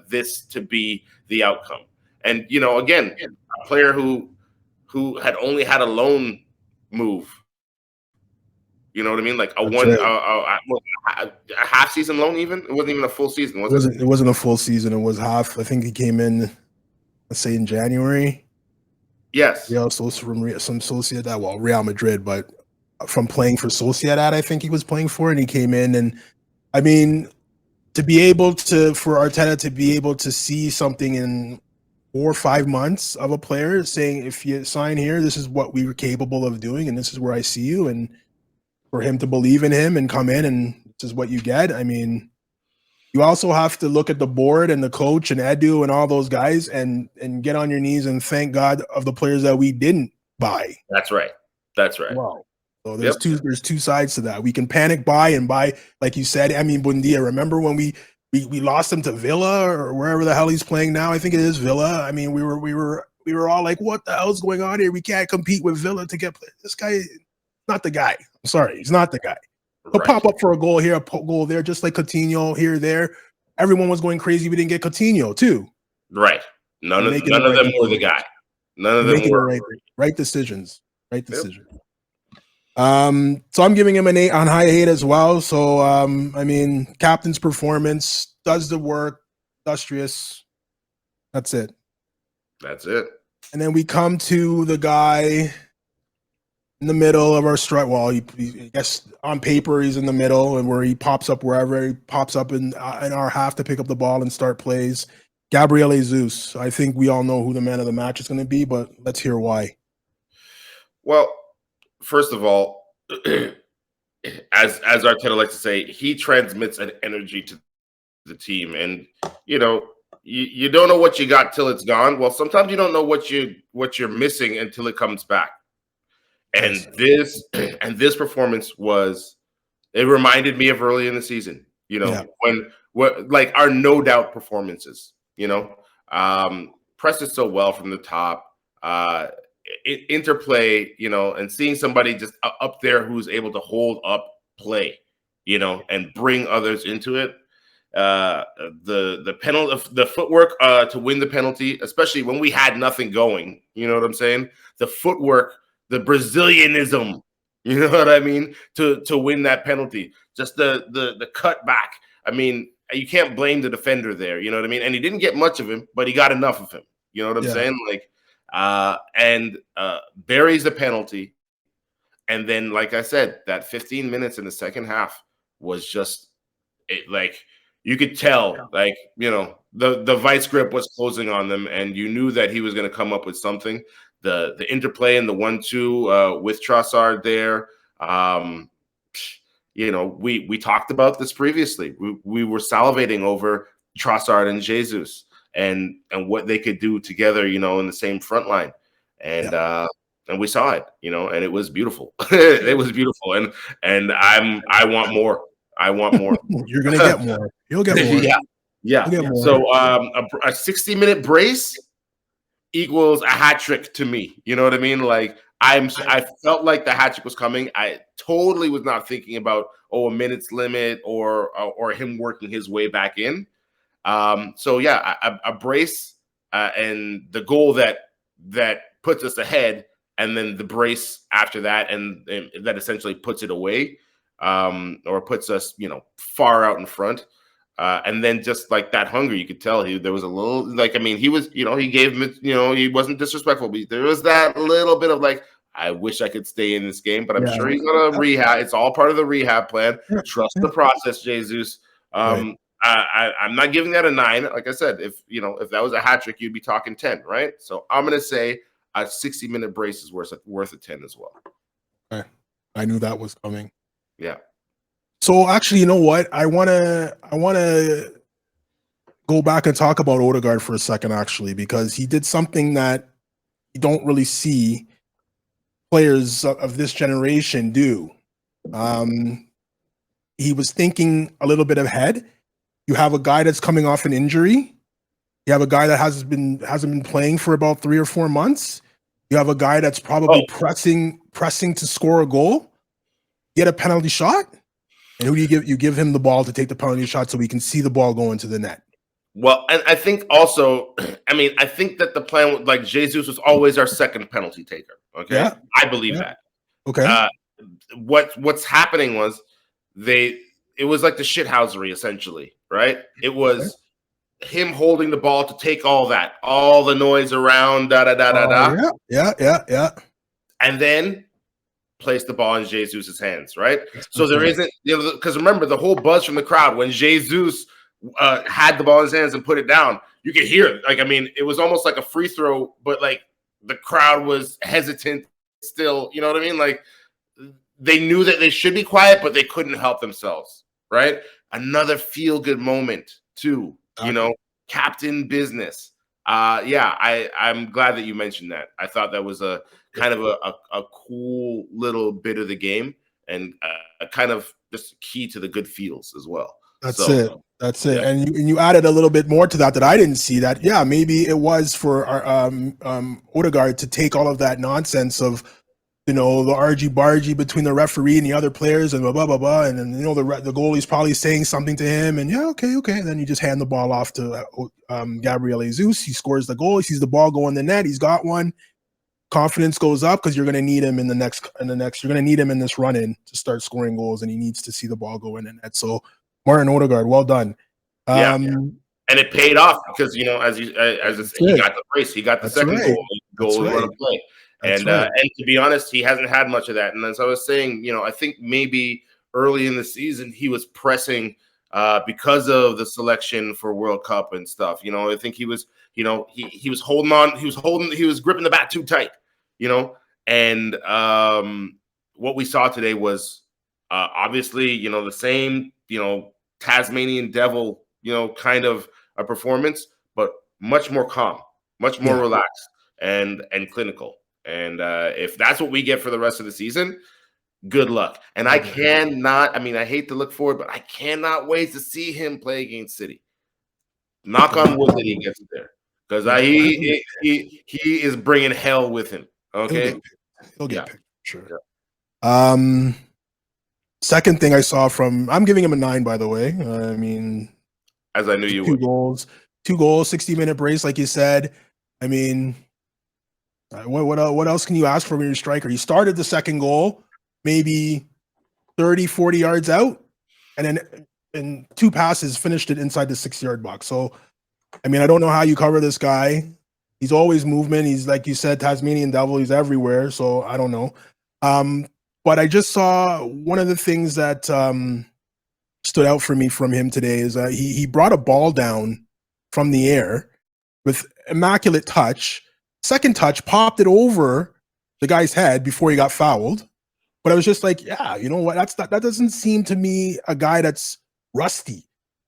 this to be the outcome. And again, a player who had only had a loan move. You know what I mean? Like a half season loan. Even it wasn't even a full season. It wasn't a full season. It was half. I think he came in, let's say, in January. Yes. From some Sociedad, well, Real Madrid, but from playing for Sociedad, I think he was playing for, and he came in, and I mean, for Arteta to be able to see something in 4 or 5 months of a player saying, if you sign here, this is what we were capable of doing, and this is where I see you, and for him to believe in him and come in and this is what you get. I mean, you also have to look at the board and the coach and Edu and all those guys and get on your knees and thank God of the players that we didn't buy. That's right. Wow. So there's two sides to that. We can panic buy, like you said. I mean, Buendia. Remember when we lost him to Villa or wherever the hell he's playing now? I think it is Villa. I mean, we were all like, what the hell's going on here? We can't compete with Villa to get played. This guy, not the guy. I'm sorry, he's not the guy. He'll pop up for a goal here, a goal there, just like Coutinho here, there. Everyone was going crazy. We didn't get Coutinho too. Right. None of them were the guy. None of them were right decisions. Right decision. So I'm giving him an 8 on high 8 as well. So I mean, captain's performance, does the work, industrious. That's it. And then we come to the guy in the middle of our strike. Well, I guess on paper he's in the middle, and where he pops up wherever he pops up in our half to pick up the ball and start plays. Gabriel Jesus. I think we all know who the man of the match is going to be, but let's hear why. Well, first of all, as Arteta likes to say, he transmits an energy to the team, and you don't know what you got till it's gone. Well, sometimes you don't know what you're missing until it comes back. And this performance it reminded me of early in the season. When like our no doubt performances. Pressed it so well from the top. Interplay, and seeing somebody just up there who's able to hold up play, and bring others into it. The penalty, the footwork to win the penalty, especially when we had nothing going. You know what I'm saying? The footwork, the Brazilianism. You know what I mean? To win that penalty, just the cut back. I mean, you can't blame the defender there. You know what I mean? And he didn't get much of him, but he got enough of him. You know what I'm saying? Like, and buries the penalty. And then, like I said, that 15 minutes in the second half was just like you could tell, like, the vice grip was closing on them, and you knew that he was going to come up with something. The interplay and the 1-2 with Trossard there. We talked about this previously. We were salivating over Trossard and Jesus and what they could do together, in the same front line. And we saw it, and it was beautiful. It was beautiful. And I want more. I want more. You're gonna get more. You'll get more. Yeah. So a 60-minute brace equals a hat trick to me. You know what I mean? Like I felt like the hat trick was coming. I totally was not thinking about a minute's limit or him working his way back in. A brace and the goal that puts us ahead, and then the brace after that, and that essentially puts it away, or puts us, far out in front. And then just like that hunger, you could tell there was a little, like, I mean, he was, he gave him, he wasn't disrespectful, but there was that little bit of like, I wish I could stay in this game, but I'm sure he's gonna rehab. It's all part of the rehab plan. Trust the process, Jesus. I'm not giving that a 9. Like I said, if that was a hat trick, you'd be talking 10, right? So I'm gonna say a 60-minute brace is worth a 10 as well. Okay. I knew that was coming. Yeah. So actually, you know what? I wanna go back and talk about Odegaard for a second, actually, because he did something that you don't really see players of this generation do. He was thinking a little bit ahead. You have a guy that's coming off an injury. You have a guy that hasn't been playing for about 3 or 4 months. You have a guy that's probably pressing to score a goal, get a penalty shot. And who do you give? You give him the ball to take the penalty shot so we can see the ball go into the net. Well, and I think also, I think that the plan, like, Jesus was always our second penalty taker. Okay, yeah. I believe that. Okay. What's happening was it was like the shithousery, essentially, right? It was him holding the ball to take all the noise around, Yeah. And then place the ball in Jesus' hands, right? So there isn't, because remember, the whole buzz from the crowd when Jesus had the ball in his hands and put it down, you could hear it. Like, I mean, it was almost like a free throw, but like the crowd was hesitant still. You know what I mean? Like, they knew that they should be quiet, but they couldn't help themselves, right? Another feel-good moment too, captain business. I'm glad that you mentioned that. I thought that was a kind of a cool little bit of the game, and a kind of just key to the good feels as well. That's it. Yeah. And you added a little bit more to that I didn't see. That maybe it was for Odegaard to take all of that nonsense of the argy-bargy between the referee and the other players and blah blah blah, blah, and then the goalie's probably saying something to him, and okay, and then you just hand the ball off to Gabriel Jesus. He scores the goal. He sees the ball go in the net. He's got one. Confidence goes up because you're going to need him in the next. You're going to need him in this run-in to start scoring goals, and he needs to see the ball go in the net. So Martin Odegaard, well done. And it paid off because he got the brace, he got the second goal and run a play. And to be honest, he hasn't had much of that. And as I was saying, I think maybe early in the season he was pressing because of the selection for World Cup and stuff. I think he was, he was holding on, he was gripping the bat too tight, and what we saw today was obviously, the same, Tasmanian devil, kind of a performance, but much more calm, much more relaxed and clinical. And if that's what we get for the rest of the season, good luck. And I cannot, I hate to look forward, but I cannot wait to see him play against City. Knock on wood that he gets there, because he is bringing hell with him. Okay, he'll get picked, sure. Second thing I saw from, I'm giving him a 9, by the way. As I knew you would. 2 goals, 60-minute brace, like you said. What else can you ask from your striker? He started the second goal maybe 30, 40 yards out, and then in 2 passes finished it inside the 6-yard box. So, I don't know how you cover this guy. He's always movement. He's, like you said, Tasmanian devil. He's everywhere. So I don't know. But I just saw one of the things that stood out for me from him today is he brought a ball down from the air with immaculate touch. Second touch, popped it over the guy's head before he got fouled. But I was just like, yeah, you know what? That doesn't seem to me a guy that's rusty.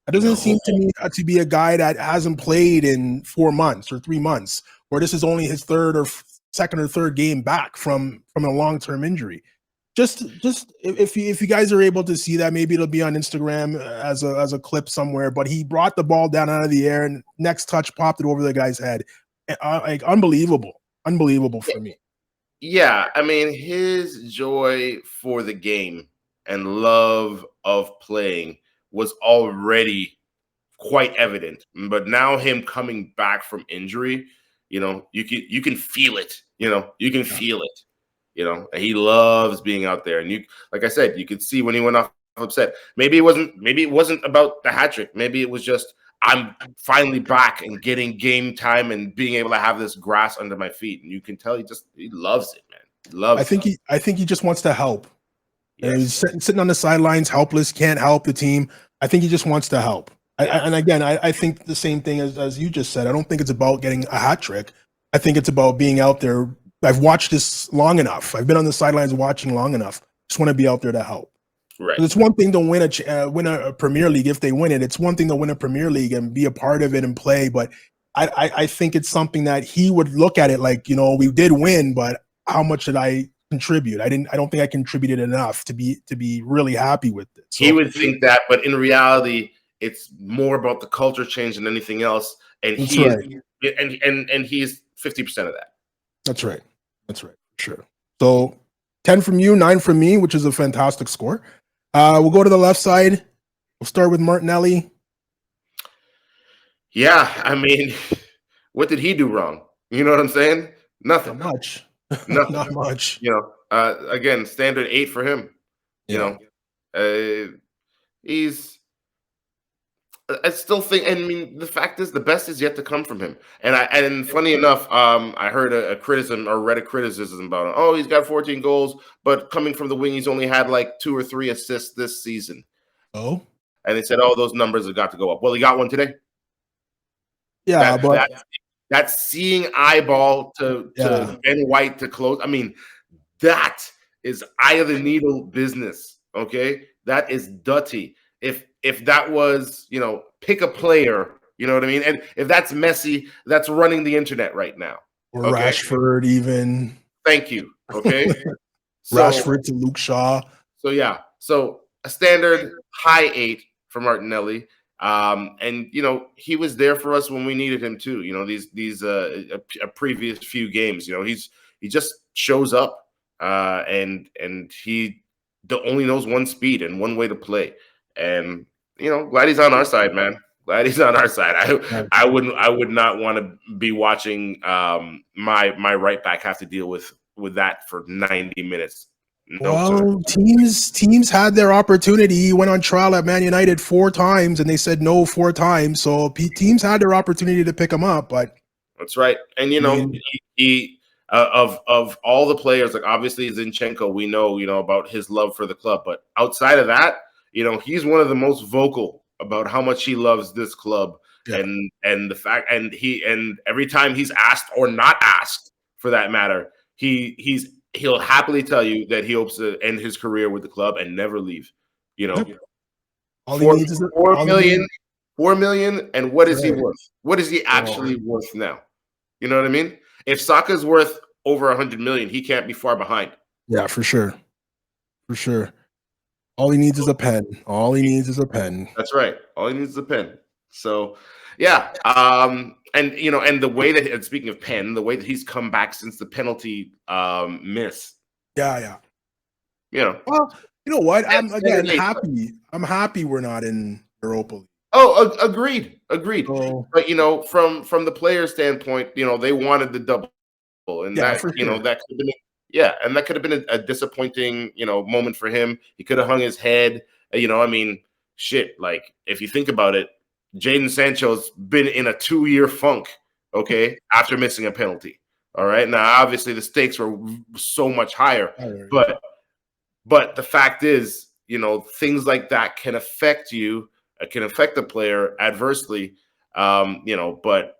That doesn't seem to me to be a guy that hasn't played in 4 months or 3 months, or this is only his second or third game back from a long-term injury. Just if you guys are able to see that, maybe it'll be on Instagram as a clip somewhere. But he brought the ball down out of the air, and next touch popped it over the guy's head. Like unbelievable for me. Yeah, his joy for the game and love of playing was already quite evident. But now him coming back from injury, you can feel it. You can feel it. He loves being out there. And like I said, you could see when he went off upset. Maybe it wasn't about the hat trick. Maybe it was just, I'm finally back and getting game time and being able to have this grass under my feet. And you can tell he loves it, man. He loves it. I think he just wants to help. Yes. And he's sitting on the sidelines, helpless, can't help the team. I think he just wants to help. I think the same thing as you just said. I don't think it's about getting a hat trick. I think it's about being out there. I've watched this long enough. I've been on the sidelines watching long enough. Just want to be out there to help. Right. It's one thing to win a Premier League if they win it. It's one thing to win a Premier League and be a part of it and play. But I think it's something that he would look at it like, we did win, but how much did I contribute? I don't think I contributed enough to be really happy with it. So, he would think that, but in reality, it's more about the culture change than anything else. And he's 50% of that. That's right. Sure. So 10 from you, 9 from me, which is a fantastic score. We'll go to the left side. We'll start with Martinelli. Yeah, what did he do wrong? You know what I'm saying? Nothing. Not much. Nothing. Not much. Again, standard 8 for him. I still think, the fact is, the best is yet to come from him. And funny enough, I heard a criticism or read a criticism about him. Oh, he's got 14 goals, but coming from the wing, he's only had like 2 or 3 assists this season. Oh, and they said, oh, those numbers have got to go up. Well, he got one today. Yeah, that's seeing eyeball to Ben White to close. That is eye of the needle business. Okay, that is dirty. If that was, pick a player, you know what I mean? And if that's Messi, that's running the internet right now. Or Rashford even. Thank you. Okay. Rashford to Luke Shaw. So a standard high 8 for Martinelli. And he was there for us when we needed him too. These previous few games, he just shows up and he only knows one speed and one way to play. And glad he's on our side, man. Glad he's on our side. I would not want to be watching my right back have to deal with that for 90 minutes. Teams had their opportunity. He went on trial at Man United 4 times, and they said no 4 times. So teams had their opportunity to pick him up, but that's right. And he of all the players, like obviously Zinchenko, we know about his love for the club, but outside of that, he's one of the most vocal about how much he loves this club, and the fact, and every time he's asked or not asked, for that matter, he'll happily tell you that he hopes to end his career with the club and never leave. You know, all he needs is $4 million, and what is he worth? What is he actually worth now? You know what I mean? If Saka's worth over 100 million, he can't be far behind. Yeah, for sure. For sure. All he needs is a pen. All he needs is a pen. That's right. All he needs is a pen. So, yeah. And you know, and the way that, and speaking of pen, the way that he's come back since the penalty miss. Yeah. You know. Well, you know what? I'm happy. I'm happy we're not in Europa League. Oh, agreed. Oh. But you know, from the player standpoint, you know, they wanted the double, and that, you know, that could have been, and that could have been a disappointing, you know, moment for him. He could have hung his head. You know, I mean, shit. Like, if you think about it, Jadon Sancho's been in a 2-year funk, okay, after missing a penalty. All right. Now, obviously, the stakes were so much higher, but the fact is, you know, things like that can affect you. It can affect the player adversely, you know, but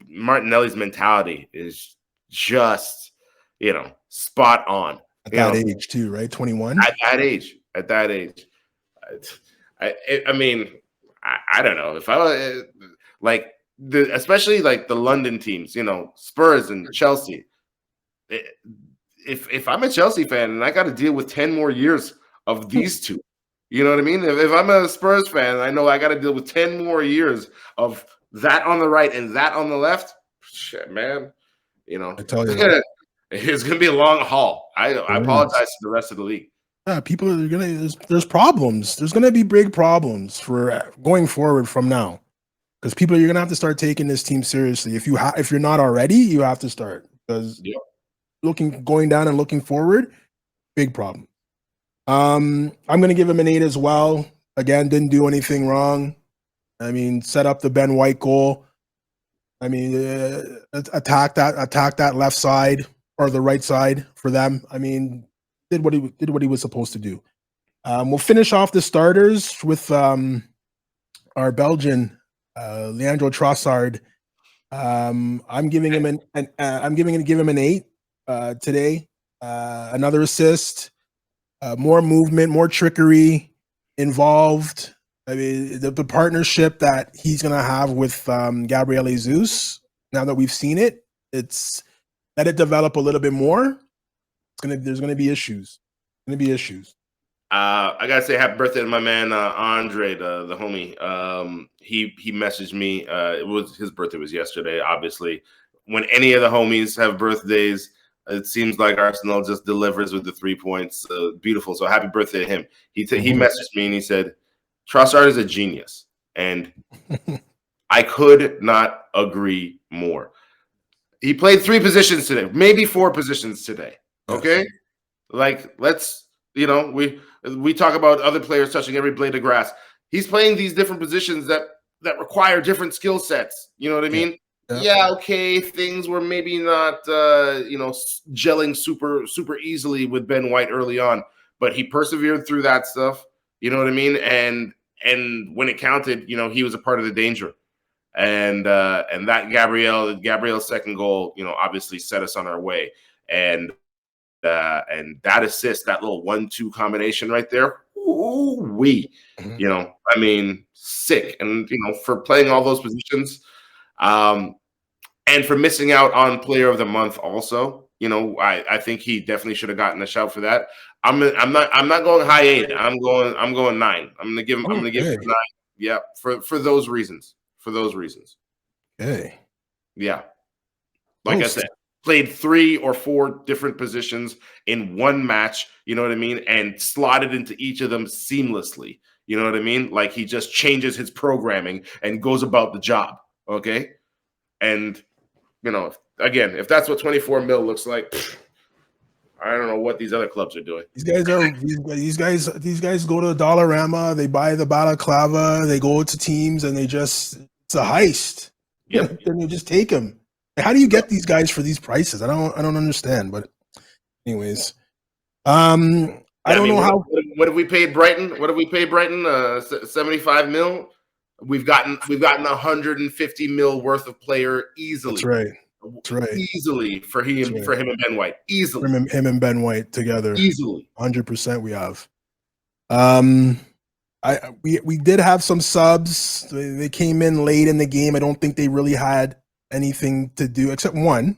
Martinelli's mentality is just, you know, spot on. At that age too, right? 21? At that age. I mean, I don't know. If I like especially like the London teams, you know, Spurs and Chelsea. If I'm a Chelsea fan and I got to deal with 10 more years of these two, you know what I mean? If I'm a Spurs fan, I know I got to deal with 10 more years of that on the right and that on the left. Shit, man. You know, I tell you, it's gonna be a long haul. I apologize to the rest of the league. Yeah, people are gonna. There's problems. There's gonna be big problems for going forward from now, because people are gonna have to start taking this team seriously. If you're not already, you have to start, because going down and looking forward, big problem. I'm going to give him an 8 as well. Again, didn't do anything wrong. I mean, set up the Ben White goal. I mean, attack that left side or the right side for them. I mean, did what he was supposed to do. We'll finish off the starters with our Belgian Leandro Trossard. I'm giving him an 8 today. Another assist. More movement, more trickery involved. I mean, the partnership that he's going to have with Gabriel Jesus, now that we've seen it, let it develop a little bit more. There's going to be issues. I gotta say happy birthday to my man Andre, the homie. He messaged me. His birthday was yesterday. Obviously, when any of the homies have birthdays, it seems like Arsenal just delivers with the 3 points. Beautiful. So happy birthday to him. He messaged me and he said, Trossard is a genius. And I could not agree more. He played 3 positions today, maybe 4 positions today. Okay? Like, let's, you know, we talk about other players touching every blade of grass. He's playing these different positions that require different skill sets. You know what I mean? Yeah, okay, things were maybe not, you know, gelling super easily with Ben White early on, but he persevered through that stuff. You know what I mean? And when it counted, you know, he was a part of the danger. And that Gabriel's second goal, you know, obviously set us on our way. And that assist, that little 1-2 combination right there, you know, I mean, sick. And you know, for playing all those positions. And for missing out on Player of the Month, also, you know, I think he definitely should have gotten a shout for that. I'm not going high 8. I'm going 9. I'm gonna give him 9. Yeah, for those reasons. Okay. Yeah, like I said, played 3 or 4 different positions in one match. You know what I mean, and slotted into each of them seamlessly. You know what I mean? Like, he just changes his programming and goes about the job. Okay, and you know, again, if that's what 24 mil looks like, I don't know what these other clubs are doing. These guys go to Dollarama, they buy the balaclava, they go to teams, and it's a heist. Yep. Then you just take them. How do you get these guys for these prices? I don't understand. But anyways, I don't know how. What have we paid Brighton? What have we paid Brighton? 75 mil. We've gotten 150 mil worth of player easily. That's right. That's right. Easily for him and Ben White. Easily. Him and Ben White together. Easily. 100% we have. We did have some subs. They came in late in the game. I don't think they really had anything to do except one.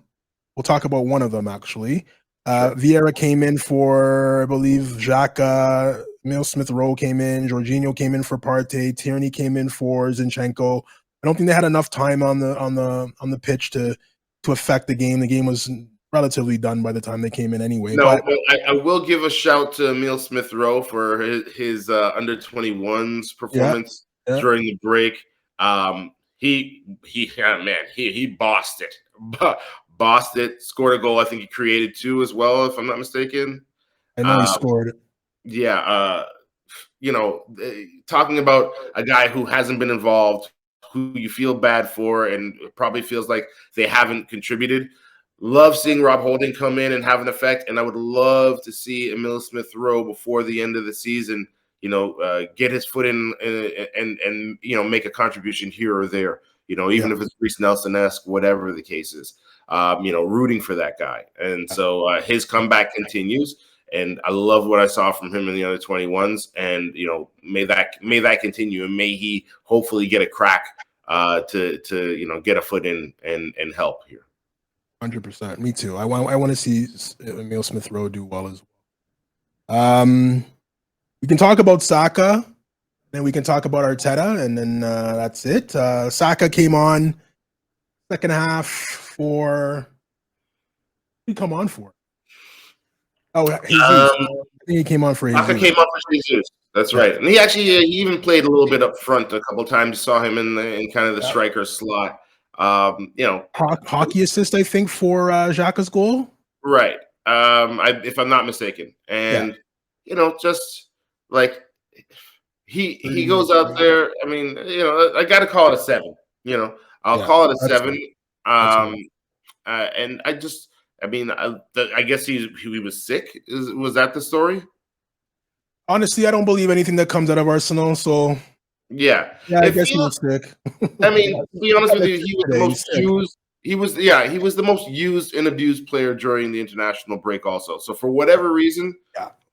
We'll talk about one of them actually. Sure. Vieira came in for, I believe, Xhaka. Emile Smith-Rowe came in. Jorginho came in for Partey. Tierney came in for Zinchenko. I don't think they had enough time on the pitch to affect the game. The game was relatively done by the time they came in anyway. No, but I will give a shout to Emile Smith-Rowe for his under 21s performance during the break. He bossed it. Bossed it, scored a goal. I think he created 2 as well, if I'm not mistaken. I know he scored. Yeah. Talking about a guy who hasn't been involved, who you feel bad for, and probably feels like they haven't contributed. Love seeing Rob Holding come in and have an effect, and I would love to see Emile Smith-Rowe before the end of the season, get his foot in and make a contribution here or there. Even if it's Reece Nelson-esque, whatever the case is. Rooting for that guy. And so his comeback continues. And I love what I saw from him in the under 21s. And, may that continue. And may he hopefully get a crack to get a foot in and help here. 100%. Me too. I want to see Emile Smith-Rowe do well as well. We can talk about Saka. Then we can talk about Arteta. And then that's it. Saka came on second half for – he come on for? Oh, Jesus. I think he came on for Jesus. Saka came on for Jesus. That's right. And he actually he even played a little bit up front a couple of times. Saw him in kind of the striker slot. Hockey assist, I think, for Xhaka's goal. Right. If I'm not mistaken. And, just like he goes out there. I mean, I got to call it a 7. I'll call it a 7. And I guess he was sick. Was that the story? Honestly, I don't believe anything that comes out of Arsenal. So yeah, I guess he was sick. I mean, to be honest with you, he was the most used. He was the most used and abused player during the international break. Also, so for whatever reason,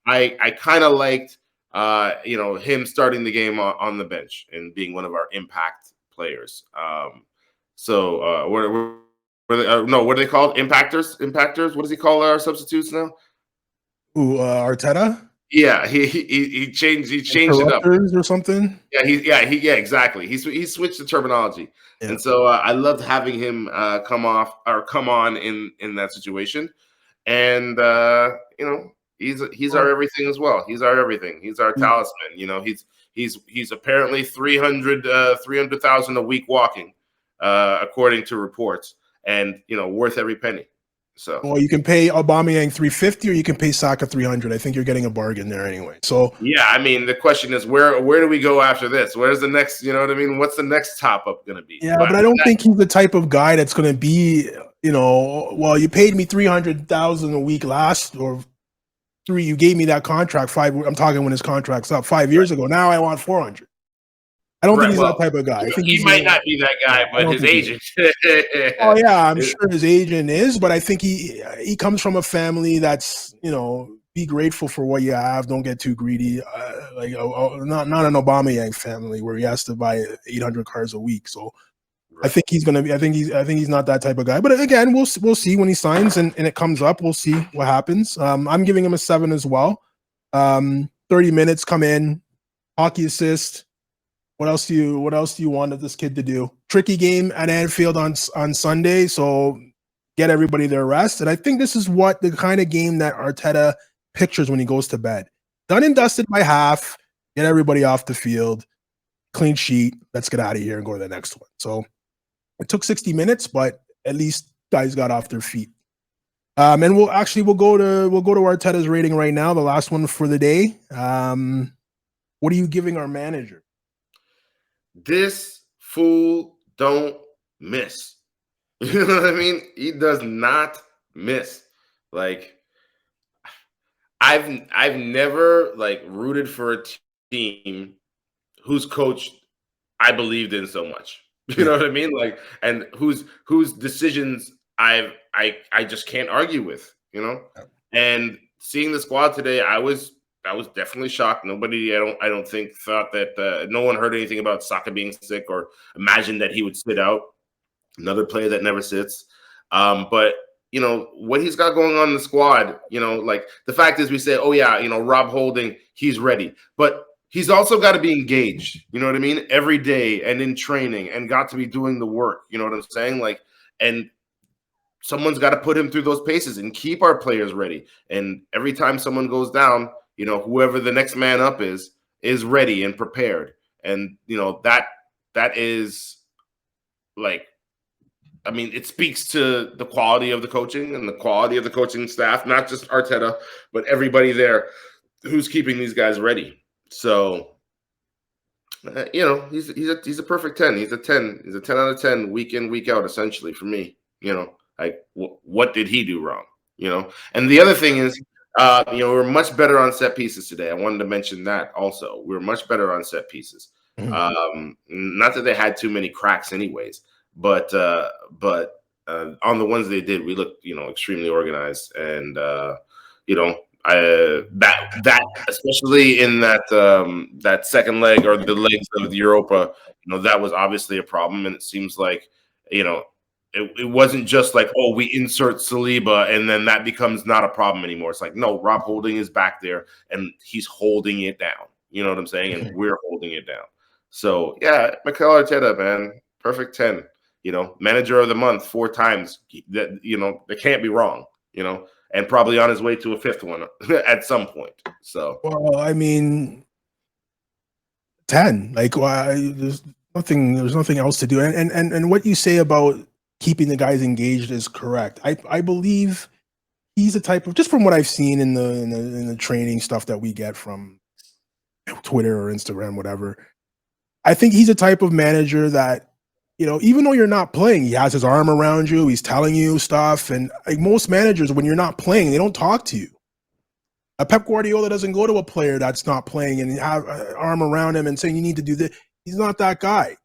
I kind of liked him starting the game on the bench and being one of our impact players. What are they called? Impactors. What does he call our substitutes now? Arteta. Yeah, he changed it up or something. Yeah, exactly. He switched the terminology, and so I loved having him come on in that situation, and he's our everything as well. He's our everything. He's our talisman. He's apparently 300,000 a week walking, according to reports. And worth every penny. So you can pay Aubameyang 350, or you can pay Saka 300. I think you're getting a bargain there anyway. So I mean, the question is where do we go after this? Where's the next? You know what I mean? What's the next top up going to be? Yeah, but I don't think he's the type of guy that's going to be. Well, you paid me 300,000 a week you gave me that contract I'm talking when his contract's up 5 years ago. Now I want 400. I don't think he's that type of guy. I think he might not be that guy, but his agent. Oh yeah, I'm sure his agent is, but I think he comes from a family that's be grateful for what you have. Don't get too greedy. Not an Aubameyang family where he has to buy 800 cars a week. So I think he's gonna be. I think he's not that type of guy. But again, we'll see when he signs and it comes up. We'll see what happens. I'm giving him a 7 as well. 30 minutes, come in, hockey assist. What else do you want this kid to do? Tricky game at Anfield on Sunday, so get everybody their rest. And I think this is what the kind of game that Arteta pictures when he goes to bed. Done and dusted by half, get everybody off the field, clean sheet, let's get out of here and go to the next one. So it took 60 minutes, but at least guys got off their feet. And we'll go to Arteta's rating right now, the last one for the day. What are you giving our manager? This fool don't miss. You know what I mean? He does not miss. Like, I've never like rooted for a team whose coach I believed in so much. You know what I mean? Like, and whose decisions I just can't argue with, you know? And seeing the squad today, I was definitely shocked. Nobody, I don't think thought that no one heard anything about Saka being sick or imagined that he would sit out. Another player that never sits. But you know what he's got going on in the squad. You know, like the fact is, we say, oh yeah, you know, Rob Holding, he's ready, but he's also got to be engaged. You know what I mean? Every day and in training, and got to be doing the work. You know what I'm saying? Like, and someone's got to put him through those paces and keep our players ready. And every time someone goes down, you know, whoever the next man up is ready and prepared. And you know that is like, I mean, it speaks to the quality of the coaching and the quality of the coaching staff, not just Arteta, but everybody there who's keeping these guys ready. So, you know, he's a perfect 10. He's a 10. He's a 10 out of 10 week in, week out, essentially for me. You know, like what did he do wrong? You know, and the other thing is, you know, we're much better on set pieces today. I wanted to mention that also. We're much better on set pieces. Not that they had too many cracks, anyways, but on the ones they did, we looked, you know, extremely organized, and you know, that especially in that second leg or the legs of the Europa, you know, that was obviously a problem, and it seems like, you know, it wasn't just like, oh, we insert Saliba and then that becomes not a problem anymore. It's like, no, Rob Holding is back there and he's holding it down. You know what I'm saying? And we're holding it down. So yeah, Mikel Arteta, man, perfect 10. You know, manager of the month 4 times. That, you know, they can't be wrong. You know, and probably on his way to a 5th one at some point. So, well, I mean, 10. Like, there's nothing else to do. And what you say about keeping the guys engaged is correct. I believe he's the type of, just from what I've seen in the training stuff that we get from Twitter or Instagram, whatever. I think he's a type of manager that, you know, even though you're not playing, he has his arm around you. He's telling you stuff. And like most managers, when you're not playing, they don't talk to you. A Pep Guardiola doesn't go to a player that's not playing and have an arm around him and saying you need to do this. He's not that guy.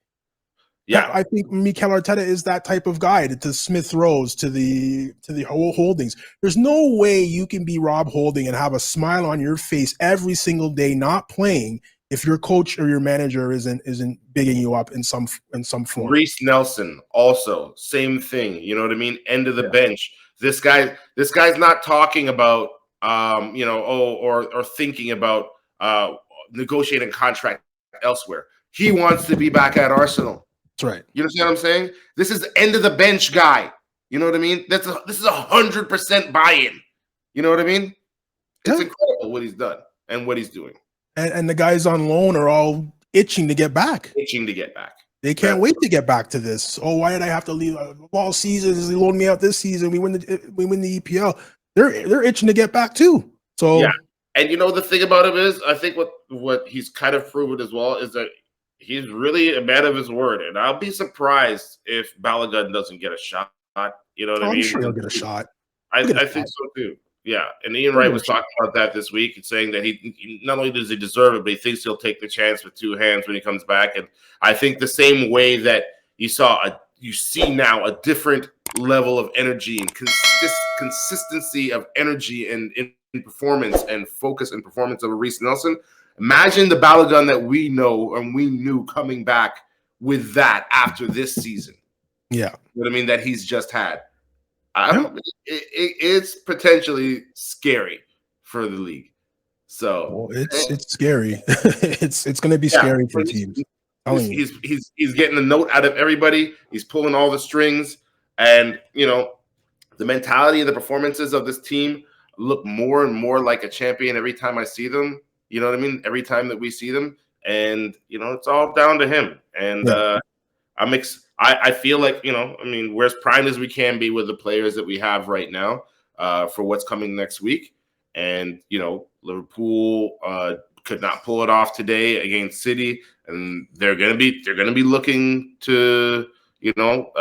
yeah, I think Mikel Arteta is that type of guy, to Smith Rose, to the whole Holdings. There's no way you can be Rob Holding and have a smile on your face every single day not playing if your coach or your manager isn't bigging you up in some form. Reece Nelson also same thing. You know what I mean? End of the bench. This guy's not talking about you know, or thinking about negotiating contract elsewhere. He wants to be back at Arsenal. That's right. You understand what I'm saying? This is end of the bench guy. You know what I mean? This is 100% buy-in. You know what I mean? It's incredible what he's done and what he's doing. And the guys on loan are all itching to get back. Itching to get back. They can't wait to get back to this. Oh, why did I have to leave all seasons? They loaned me out this season. We win the EPL. They're itching to get back too. So yeah, and you know the thing about him is, I think what he's kind of proven as well is that he's really a man of his word, and I'll be surprised if Balogun doesn't get a shot. You know what I mean? I'm sure he'll get a shot. I think so too. Yeah, and Ian Wright was talking about that this week and saying that he not only does he deserve it, but he thinks he'll take the chance with 2 hands when he comes back. And I think the same way that you see now a different level of energy and consistency of energy and in performance and focus and performance of a Reece Nelson. Imagine the Balogun that we know and we knew coming back with that after this season. Yeah, you know what I mean, that he's just had. It's potentially scary for the league. So it's scary. it's going to be scary for teams. He's getting the note out of everybody. He's pulling all the strings, and you know, the mentality and the performances of this team look more and more like a champion every time I see them. You know what I mean? Every time that we see them, and you know, it's all down to him. And I feel like, you know, I mean, we're as primed as we can be with the players that we have right now for what's coming next week. And, you know, Liverpool could not pull it off today against City, and they're gonna be looking to, you know,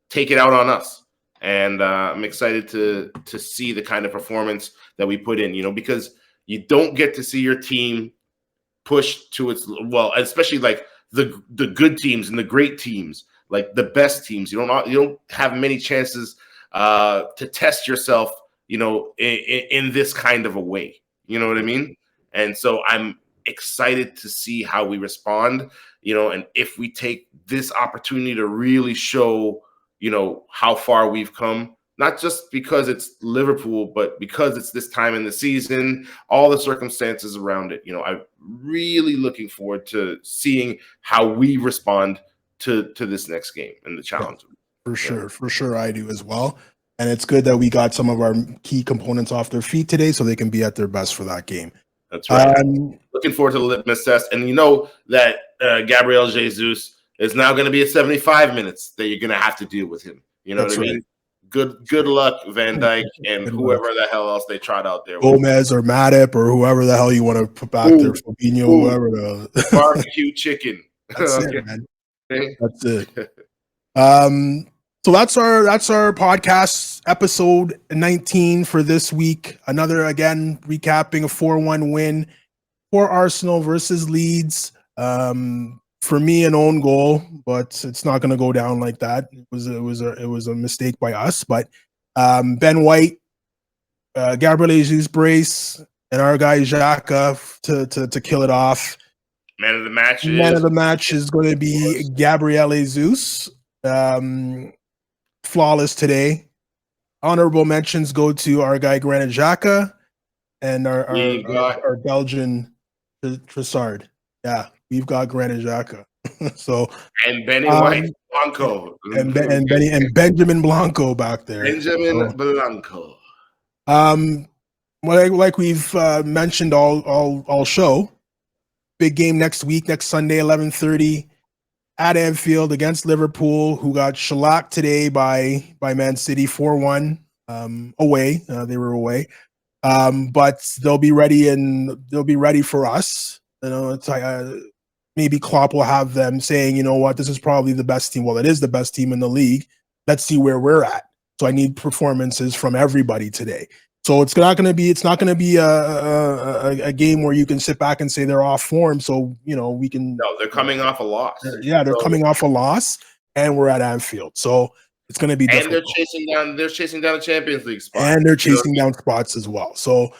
take it out on us. And I'm excited to see the kind of performance that we put in, because you don't get to see your team push to its, well, especially like the good teams and the great teams, like the best teams. You don't have many chances to test yourself, in this kind of a way. You know what I mean? And so I'm excited to see how we respond, and if we take this opportunity to really show, how far we've come, not just because it's Liverpool, but because it's this time in the season, all the circumstances around it. I'm really looking forward to seeing how we respond to this next game and the challenge. Yeah, for sure, I do as well. And it's good that we got some of our key components off their feet today, so they can be at their best for that game. That's right. Looking forward to the litmus test, and that Gabriel Jesus is now going to be at 75 minutes that you're going to have to deal with him. You know what I mean? Good luck, Van Dijk, and whoever the hell else they tried out there. Gomez or Matip or whoever the hell you want to put back there, Fabinho, whoever. Barbecue chicken. That's it, man. That's it. So that's our podcast episode 19 for this week. Another, again, recapping a 4-1 win for Arsenal versus Leeds. For me, an own goal, but it's not going to go down like that. It was a mistake by us. But Ben White, Gabriel Jesus brace, and our guy Xhaka to kill it off. Man of the match. Man of the match is going to be Gabriel Jesus. Flawless today. Honorable mentions go to our guy Granit Xhaka and our Belgian Trossard. Yeah, we've got Granit Xhaka. So and Benny White Blanco and Benjamin Blanco back there. Blanco. Like we've mentioned all show. Big game next week, next Sunday, 11:30 at Anfield against Liverpool, who got shellacked today by Man City 4-1 away. They were away, but they'll be ready for us. It's maybe Klopp will have them saying, you know what, this is probably the best team. Well, it is the best team in the league. Let's see where we're at. So I need performances from everybody today. So it's not going to be a game where you can sit back and say they're off form. So, we can. No, they're coming off a loss. They're coming off a loss, and we're at Anfield. So it's going to be difficult. And they're chasing down a Champions League spot. And they're chasing down spots as well. So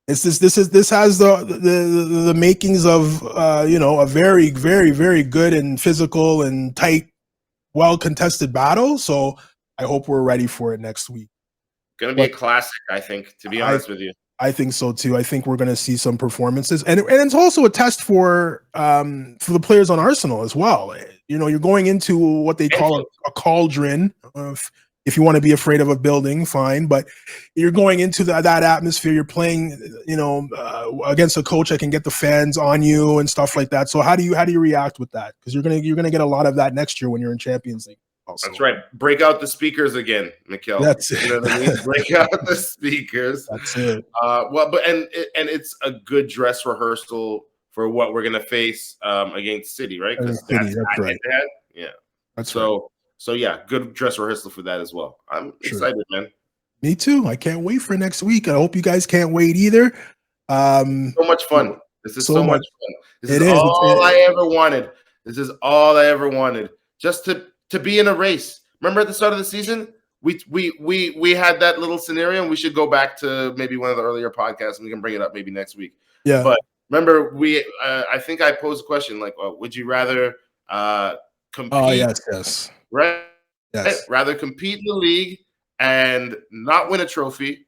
this has the makings of a very, very, very good and physical and tight, well contested battle. So I hope we're ready for it next week. Going to be a classic, I think, to be honest with you. I think so too. I think we're going to see some performances, and it's also a test for the players on Arsenal as well. You're going into what they call a cauldron. If you want to be afraid of a building, fine, but you're going into that atmosphere. You're playing, against a coach that can get the fans on you and stuff like that. So how do you react with that? Because you're gonna get a lot of that next year when you're in Champions League. Also. That's right. Break out the speakers again, Mikkel. That's it. You know what I mean? Break out the speakers. That's it. And it's a good dress rehearsal for what we're gonna face against City, right? Because that's right. Yeah. That's right. So yeah, good dress rehearsal for that as well. I'm excited, man. Me too. I can't wait for next week. I hope you guys can't wait either. So much fun. This is so much fun. This is all I ever wanted. This is all I ever wanted. Just to be in a race. Remember at the start of the season, we had that little scenario, and we should go back to maybe one of the earlier podcasts, and we can bring it up maybe next week. Yeah. But remember, I think I posed a question like, would you rather compete? Oh yes. Right? Yes. Rather compete in the league and not win a trophy,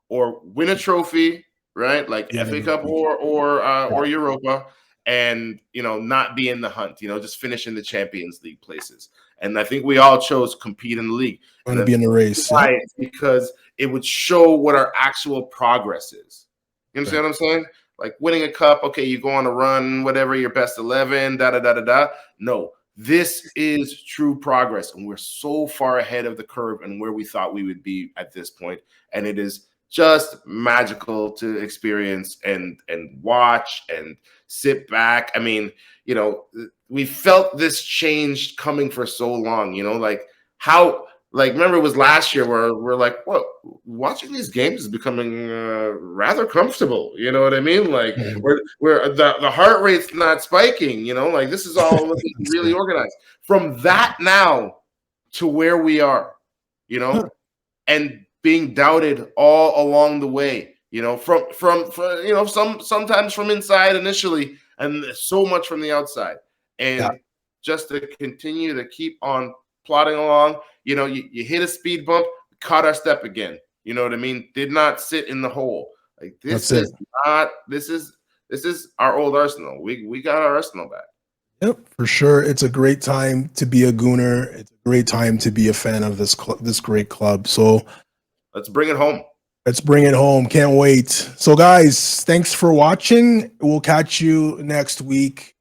or win a trophy, right? Like FA Cup or Europa, and not be in the hunt, just finish in the Champions League places. And I think we all chose compete in the league. Want to be in the race. Why? Because it would show what our actual progress is. You understand what I'm saying? Like winning a cup, okay, you go on a run, whatever, your best 11, da. No, this is true progress. And we're so far ahead of the curve and where we thought we would be at this point. And it is just magical to experience and watch and sit back. I mean, we felt this change coming for so long, like how like, remember it was last year where we're like, "What? Watching these games is becoming rather comfortable." You know what I mean? Like, where the heart rate's not spiking. You know, like this is all looking really organized. From that now to where we are, you know, and being doubted all along the way. You know, from you know, sometimes from inside initially, and so much from the outside, and just to continue to keep on plodding along. You know, you hit a speed bump, caught our step again. You know what I mean? Did not sit in the hole. Like this is not. This is our old Arsenal. We got our Arsenal back. Yep, for sure. It's a great time to be a Gooner. It's a great time to be a fan of this great club. So let's bring it home. Let's bring it home. Can't wait. So guys, thanks for watching. We'll catch you next week.